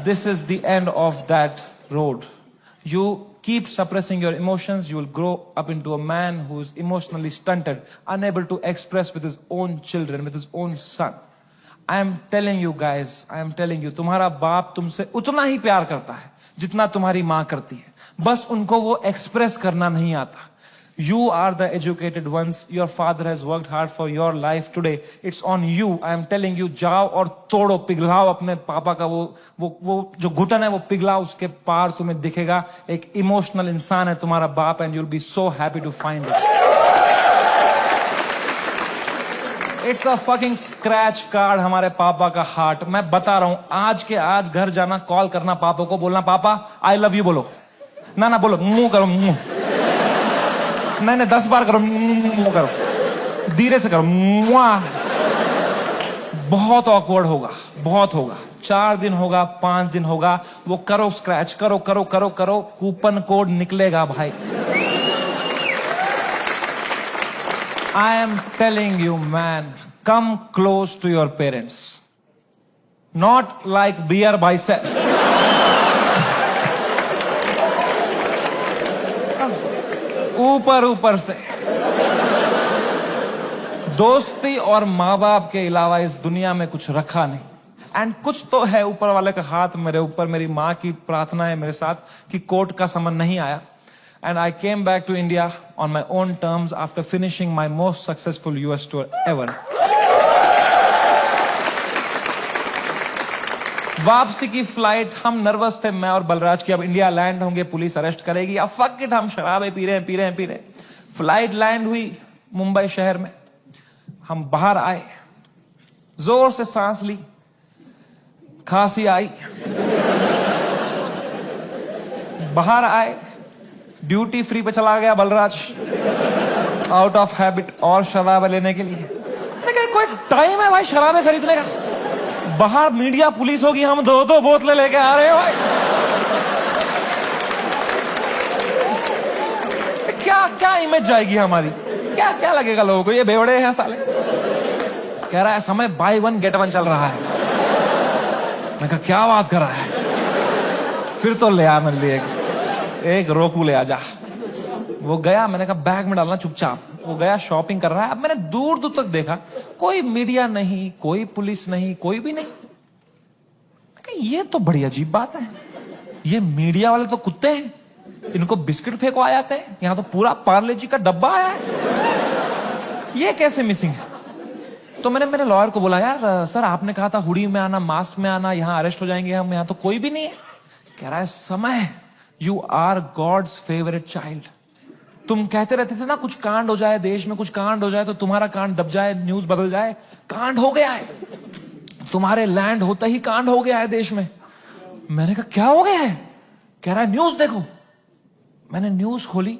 Speaker 1: This is the end of that road. You keep suppressing your emotions, you will grow up into a man who is emotionally stunted, unable to express with his own children, with his own son. I am telling you guys, I am telling you, तुम्हारा बाप तुमसे उतना ही प्यार करता है जितना तुम्हारी माँ करती है. बस उनको वो एक्सप्रेस करना नहीं आता. You are the educated ones. Your father has worked hard for your life today. It's on you. I am telling you, जाओ और तोड़ो, पिघलाओ अपने पापा का वो जो घुटन है वो पिघलाओ. उसके पार तुम्हें दिखेगा एक इमोशनल इंसान है तुम्हारा बाप, and you'll be so happy to find it. It's a fucking scratch card हमारे पापा का हार्ट. मैं बता रहा हूं आज के आज घर जाना, कॉल करना पापा को, बोलना पापा आई लव यू बोलो. ना बोलो मुंह करो, मुंह नहीं 10 बार करो, मुंह करो, धीरे से करो. बहुत ऑकवर्ड होगा, बहुत होगा. 4 दिन होगा, 5 दिन होगा, वो करो स्क्रैच, करो करो करो करो, कूपन कोड निकलेगा भाई. I am telling you man, come close to your parents, not like beer biceps. ऊपर से. दोस्ती और माँ बाप के अलावा इस दुनिया में कुछ रखा नहीं. एंड कुछ तो है ऊपर वाले का हाथ मेरे ऊपर. मेरी माँ की प्रार्थना है मेरे साथ कि कोर्ट का समन नहीं आया. And I came back to India on my own terms after finishing my most successful US tour ever. वापसी की फ्लाइट, हम नर्वस थे मैं और बलराज की अब इंडिया लैंड होंगे, पुलिस अरेस्ट करेगी. अब फक इट, हम शराबे पी रहे हैं. फ्लाइट लैंड हुई मुंबई शहर में. हम बाहर आए, जोर से सांस ली, खांसी आई. बाहर आए, ड्यूटी फ्री पे चला गया बलराज, आउट ऑफ हैबिट, और शराब लेने के लिए. कोई टाइम है भाई शराबे खरीदने का? बाहर मीडिया पुलिस होगी, हम 2 बोतलें लेके आ रहे हैं भाई. क्या इमेज जाएगी हमारी? क्या लगेगा लोगों को, ये बेवड़े हैं साले. कह रहा है समय बाय 1 गेट 1 चल रहा है. मैं कहा क्या बात कर रहा है? फिर तो ले आ मेरे लिए एक रोकू ले आ जा. वो गया, मैंने कहा बैग में डालना चुपचाप. वो गया, शॉपिंग कर रहा है. अब मैंने दूर दूर तक देखा, कोई मीडिया नहीं, कोई पुलिस नहीं, कोई भी नहीं. ये तो बड़ी अजीब बात है. ये मीडिया वाले तो कुत्ते हैं, इनको बिस्किट फेंकवा जाते हैं. यहां तो पूरा पार्ले जी का डब्बा आया है, ये कैसे मिसिंग है? तो मैंने मेरे लॉयर को बोला यार सर आपने कहा था हुडी में आना, मास्क में आना, यहां अरेस्ट हो जाएंगे हम, यहां तो कोई भी नहीं है. कह रहा है समय, you are God's favourite child. तुम कहते रहते थे ना कुछ कांड हो जाए देश में, कुछ कांड हो जाए तो तुम्हारा कांड दब जाए, न्यूज बदल जाए. कांड हो गया है, तुम्हारे लैंड होता ही कांड हो गया है देश में. मैंने कहा क्या हो गया है? कह रहा है न्यूज देखो. मैंने न्यूज खोली.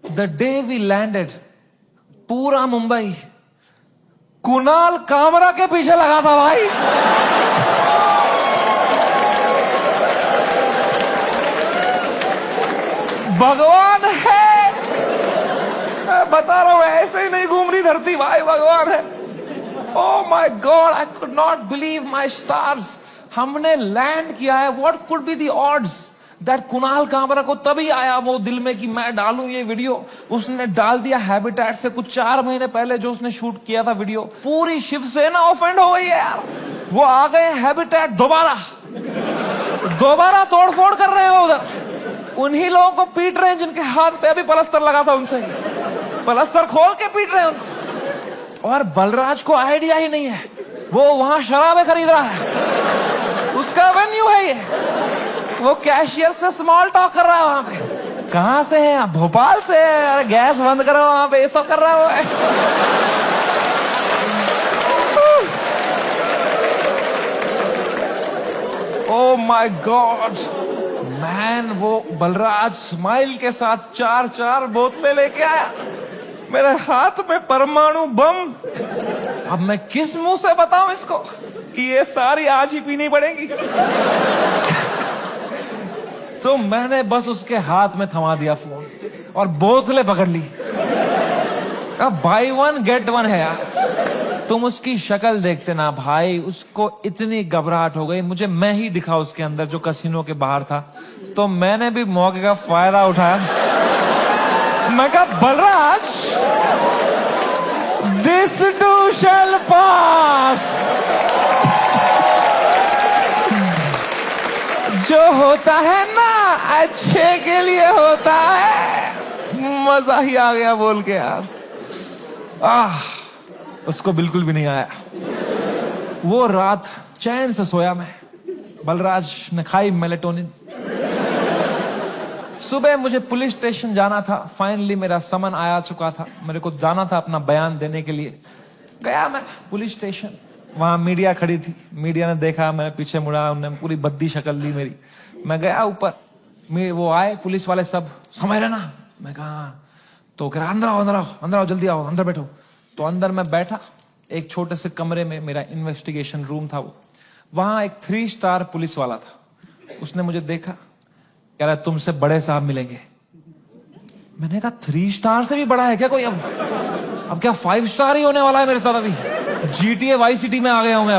Speaker 1: द डे वी लैंडेड, पूरा मुंबई कुणाल कामरा के पीछे लगा था भाई. भगवान है, मैं बता रहा हूं, ऐसे ही नहीं घूम रही धरती भाई, भगवान है। Oh my God, I could not believe my stars. हमने लैंड किया है। What could be the odds that Kunal Kamra को तभी आया वो दिल में कि मैं डालूं ये वीडियो। उसने डाल दिया हैबिटेट से कुछ 4 महीने पहले जो उसने शूट किया था वीडियो। पूरी शिवसेना ऑफेंड हो गई है यार। वो आ गए हैबिटेट दोबारा तोड़फोड़ कर रहे हैं उधर। उन्हीं लोगों को पीट रहे हैं जिनके हाथ पे अभी पलस्तर लगा था, उनसे पलस्तर खोल के पीट रहे हैं उनको। और बलराज को आइडिया ही नहीं है, वो वहां शराबें खरीद रहा है, उसका वेन्यू है ये। वो कैशियर से स्मॉल टॉक कर रहा है वहां पे। कहां से है आप? भोपाल से है। अरे गैस बंद करो, वहां पे ये सब कर रहा है वो। ओ माय गॉड मैन, वो बलराज स्माइल के साथ 4 बोतलें लेके आया। मेरे हाथ में परमाणु बम। अब मैं किस मुंह से बताऊं इसको कि ये सारी आज ही पीनी पड़ेगी। तो मैंने बस उसके हाथ में थमा दिया फोन और बोतलें पकड़ ली। अब बाय 1 गेट 1 है यार। तुम उसकी शक्ल देखते ना भाई, उसको इतनी घबराहट हो गई। मुझे मैं ही दिखा उसके अंदर जो कसिनो के बाहर था, तो मैंने भी मौके का फायदा उठाया। मैं कहा बलराज, दिस टू शैल पास। जो होता है ना अच्छे के लिए होता है। मजा ही आ गया बोल के यार। उसको बिल्कुल भी नहीं आया। वो रात चैन से सोया मैं। बलराज ने खाई मेलेटोनिन। सुबह मुझे पुलिस स्टेशन जाना था। फाइनली मेरा समन आया चुका था। मेरे को जाना था अपना बयान देने के लिए। गया मैं पुलिस स्टेशन। वहां मीडिया खड़ी थी। मीडिया ने देखा, मैं पीछे मुड़ा, उन्होंने पूरी बद्दी शक्ल ली मेरी। मैं गया ऊपर, वो आए पुलिस वाले सब, समझ रहे ना? मैं कहा, तो कह रहा अंदर आओ जल्दी आओ, अंदर बैठो। तो अंदर मैं बैठा एक छोटे से कमरे में, मेरा इन्वेस्टिगेशन रूम था वो। वहां एक 3 स्टार पुलिस वाला था। उसने मुझे देखा, कह रहा तुमसे बड़े साहब मिलेंगे। मैंने कहा 3 स्टार से भी बड़ा है क्या कोई? अब क्या 5 स्टार ही होने वाला है मेरे साथ? अभी GTA वाई सिटी में आ गया हूं मैं।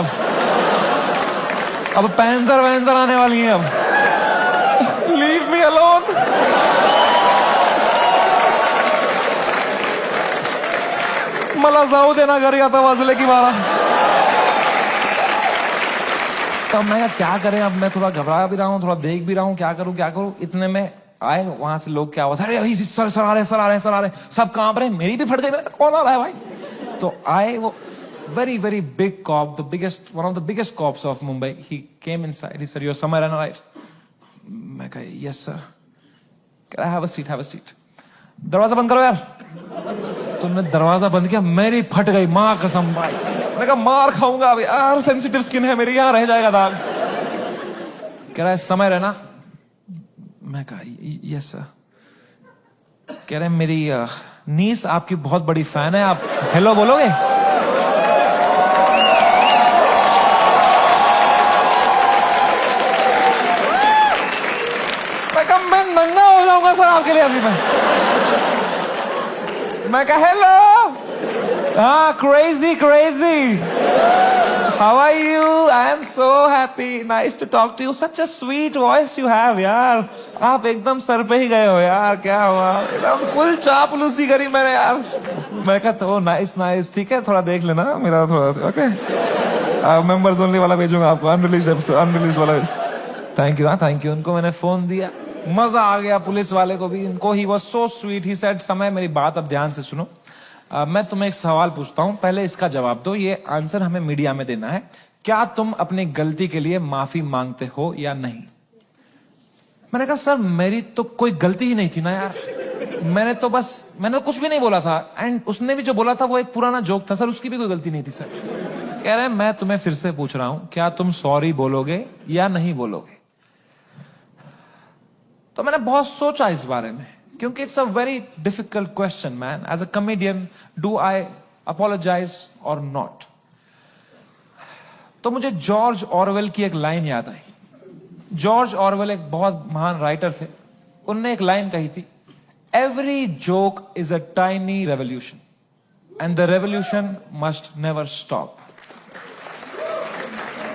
Speaker 1: अब पैंजर वैंजर आने वाली है। अब लीव मी अलोन। मला जाऊ देना घरी, आता वाजले की 12। तब मैं क्या करें? अब मैं थोड़ा घबरा भी रहा हूँ, थोड़ा देख भी रहा हूँ, क्या करूं। इतने में आए वहां से लोग, क्या आवाज, अरे सर आ रहे, सब कांप रहे। मेरी भी फट गई। कौन आ रहा है भाई? तो आए वो very big cop, one of the biggest cops of Mumbai. He came inside. He said, "You're somewhere in right?" मैं कहा, "Yes sir." Can I have a seat? दरवाजा बंद करो यार। तुमने दरवाजा बंद किया, मेरी फट गई माँ कसम भाई। मैंने कहा मार खाऊंगा अभी यार, सेंसिटिव स्किन है मेरी, यहाँ रह जाएगा दाग। कह रहा है समय रहना। मैं कहा यस सर। कह रहे मेरी नीस आपकी बहुत बड़ी फैन है, आप हेलो बोलोगे? मैं नंगा हो जाऊंगा सर आपके लिए अभी। मैं कहा हेलो। हाँ, crazy how are you? I am so happy, nice to talk to you, such a sweet voice you have यार। आप एकदम सर पे ही गए हो यार, क्या हुआ? एकदम फुल चापलूसी करी मैंने यार। मैं कहा तो नाइस, ठीक है, थोड़ा देख लेना मेरा थोड़ा, ओके। मेंबर्स ओनली वाला भेजूंगा आपको, अनरिलीज्ड वाला। Thank you. उनको मैंने फोन दिया, मजा आ गया पुलिस वाले को भी। इनको he was so sweet. He said, समय मेरी बात अब ध्यान से सुनो। मैं तुम्हें एक सवाल पूछता हूं, पहले इसका जवाब दो। ये आंसर हमें मीडिया में देना है। क्या तुम अपनी गलती के लिए माफी मांगते हो या नहीं? मैंने कहा सर मेरी तो कोई गलती ही नहीं थी ना यार। मैंने तो कुछ भी नहीं बोला था। एंड उसने भी जो बोला था वो एक पुराना जोक था सर, उसकी भी कोई गलती नहीं थी सर। कह रहे हैं मैं तुम्हें फिर से पूछ रहा हूं, क्या तुम सॉरी बोलोगे या नहीं बोलोगे? तो मैंने बहुत सोचा इस बारे में, क्योंकि it's a very difficult question man. As a comedian, do I apologise और नॉट? तो मुझे जॉर्ज ऑरवेल की एक लाइन याद आई। जॉर्ज ऑरवेल एक बहुत महान राइटर थे। उनने एक लाइन कही थी, every joke is a tiny revolution and the revolution must never stop.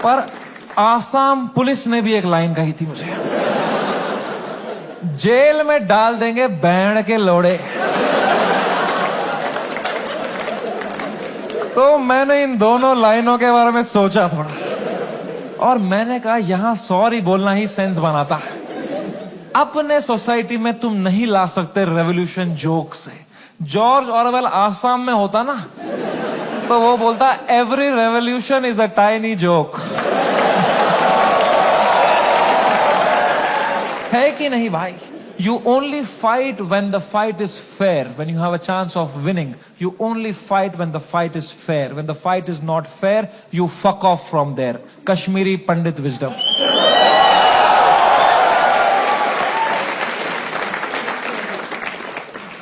Speaker 1: पर आसाम पुलिस ने भी एक लाइन कही थी मुझे, जेल में डाल देंगे बैंड के लोड़े। तो मैंने इन दोनों लाइनों के बारे में सोचा थोड़ा और मैंने कहा यहां सॉरी बोलना ही सेंस बनाता है। अपने सोसाइटी में तुम नहीं ला सकते रेवोल्यूशन जोक से। जॉर्ज ऑरवेल आसाम में होता ना तो वो बोलता every revolution is a tiny joke. है कि नहीं भाई? You only fight when the fight is fair, when you have a chance of winning. You only fight when the fight is fair. When the fight is not fair, you fuck off from there. Kashmiri Pandit wisdom.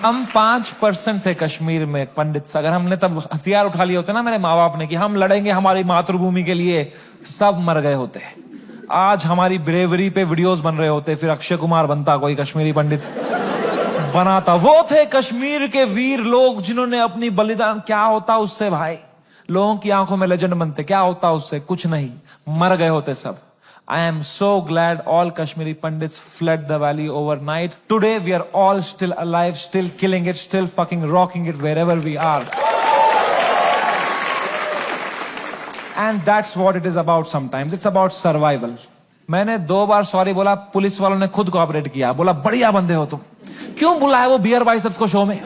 Speaker 1: हम 5% थे कश्मीर में पंडित। अगर हमने तब हथियार उठा लिए होते ना मेरे माँ बाप ने कि हम लड़ेंगे हमारी मातृभूमि के लिए, सब मर गए होते। आज हमारी ब्रेवरी पे वीडियोस बन रहे होते, फिर अक्षय कुमार बनता, कोई कश्मीरी पंडित बनाता। वो थे कश्मीर के वीर लोग जिन्होंने अपनी बलिदान। क्या होता उससे भाई? लोगों की आंखों में लेजेंड बनते। क्या होता उससे? कुछ नहीं, मर गए होते सब। I am so glad all Kashmiri Pandits fled the valley overnight. Today we are all still alive, still killing it, still fucking rocking it wherever we are. And that's what it is about sometimes. It's about survival. मैंने 2 बार sorry बोला, police वालों ने खुद cooperate किया, बोला बढ़िया बंदे हो तुम, क्यों बुलाया वो बियर बाइसेप्स को शो में?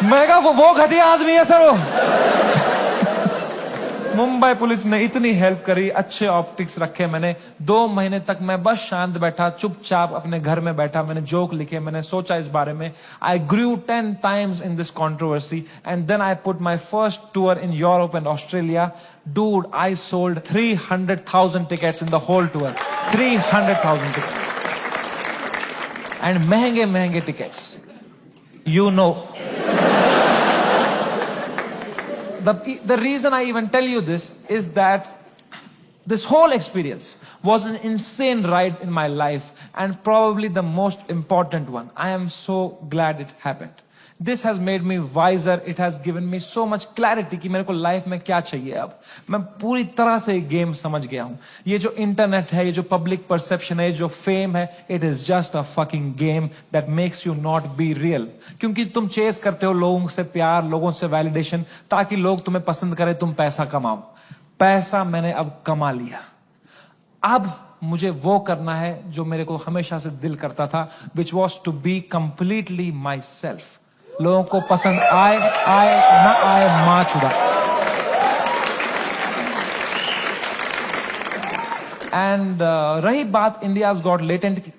Speaker 1: मैं कहा वो घटिया आदमी है सर वो। मुंबई पुलिस ने इतनी हेल्प करी, अच्छे ऑप्टिक्स रखे मैंने। 2 महीने तक मैं बस शांत बैठा, चुपचाप अपने घर में बैठा। मैंने जोक लिखे, मैंने सोचा इस बारे में। आई ग्रू 10 times in this controversy and then I put my first tour in Europe and Australia. Dude, I sold 300,000 tickets in the whole tour. 300,000 tickets. And महंगे tickets. You know. The reason I even tell you this is that this whole experience was an insane ride in my life and probably the most important one. I am so glad it happened. This has made me wiser. It has given me so much clarity कि मेरे को life में क्या चाहिए। अब मैं पूरी तरह से गेम समझ गया हूं। ये जो इंटरनेट है, ये जो पब्लिक परसेप्शन है, जो फेम है, it is just a fucking game that makes you not be real. क्योंकि तुम चेस करते हो लोगों से प्यार, लोगों से वैलिडेशन, ताकि लोग तुम्हें पसंद करें, तुम पैसा कमाओ। पैसा मैंने अब कमा लिया। अब मुझे वो करना है जो मेरे को हमेशा से दिल करता था, which was to be completely myself. लोगों को पसंद आए ना आए, मां चुदा। एंड रही बात इंडियाज गॉट लेटेंट की,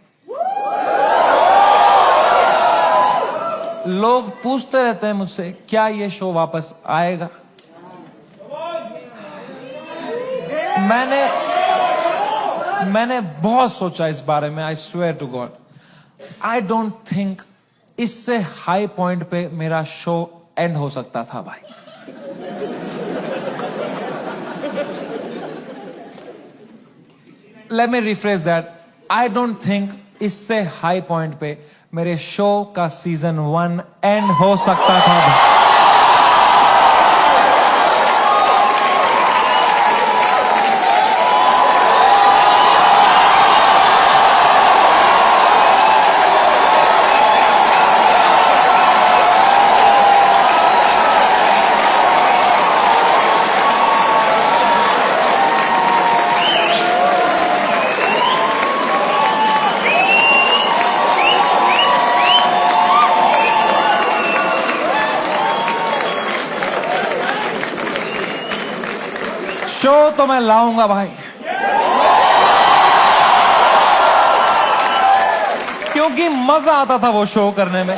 Speaker 1: लोग पूछते रहते हैं मुझसे क्या ये शो वापस आएगा। मैंने बहुत सोचा इस बारे में। I swear to God, I don't think इससे हाई पॉइंट पे मेरा शो एंड हो सकता था भाई। Let me rephrase that, I don't think इससे हाई पॉइंट पे मेरे शो का सीजन 1 एंड हो सकता था भाई। शो तो मैं लाऊंगा भाई, क्योंकि मजा आता था वो शो करने में।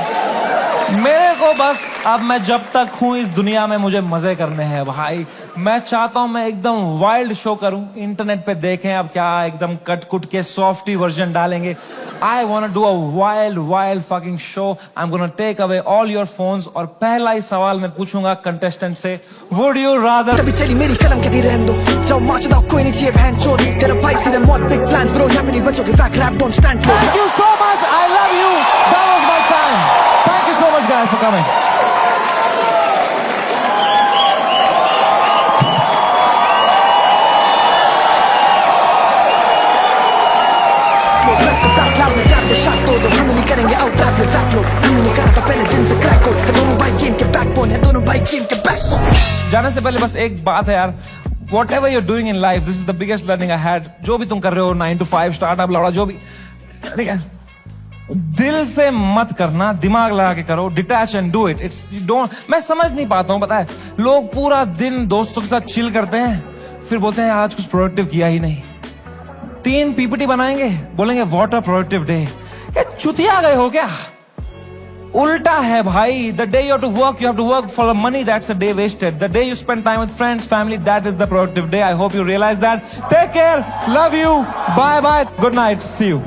Speaker 1: मेरे को बस अब मैं जब तक हूं इस दुनिया में मुझे मजे करने हैं भाई। मैं चाहता हूं मैं एकदम वाइल्ड शो करूं, इंटरनेट पे देखें अब क्या एकदम कट कुट के सॉफ्टी वर्जन डालेंगे। I want do a wild fucking show. I am gonna take away all your phones और पहला ही सवाल मैं पूछूंगा कंटेस्टेंट से, वुड यू रादर।
Speaker 4: तभी चली मेरी कलम के धीरे रहने दो, जाओ माचो दाओ कोई नहीं चाहिए बहन चोद, तेरा भाई सीधे मौत बिग प्लान्स ब्रो, यहाँ पे नहीं बचोगे fake rap don't stand close.
Speaker 1: Thank you so much. I love you. That was my time. Thank you so much guys for coming.
Speaker 4: Shot तोड़ो, हम नहीं करेंगे आउट रैप में फैक लोग, हम नहीं करा था पहले दिन से क्रैक हो, दोनों भाई गेम के बैकबोन है, दोनों भाई गेम के बैकबोन।
Speaker 1: जाने से पहले बस एक बात है यार, whatever you're doing in life, this is the biggest learning I had. जो भी तुम कर रहे हो 9 to 5 स्टार्टअप लौड़ा जो भी, ठीक है, दिल से मत करना, दिमाग लगा के करो, detach and do it. It's don't, मैं समझ नहीं पाता हूँ, पता है लोग पूरा दिन दोस्तों के साथ चिल करते हैं, फिर बोलते हैं आज कुछ प्रोडक्टिव किया ही नहीं। 3 पीपीटी बनाएंगे, बोलेंगे व्हाट अ प्रोडक्टिव डे। क्या चुतिया गए हो क्या? उल्टा है भाई। The day you have to work for money, that's a day wasted. The day you spend time with friends family, that is the productive day. I hope you realise that. Take care, love you, bye bye, good night, see you.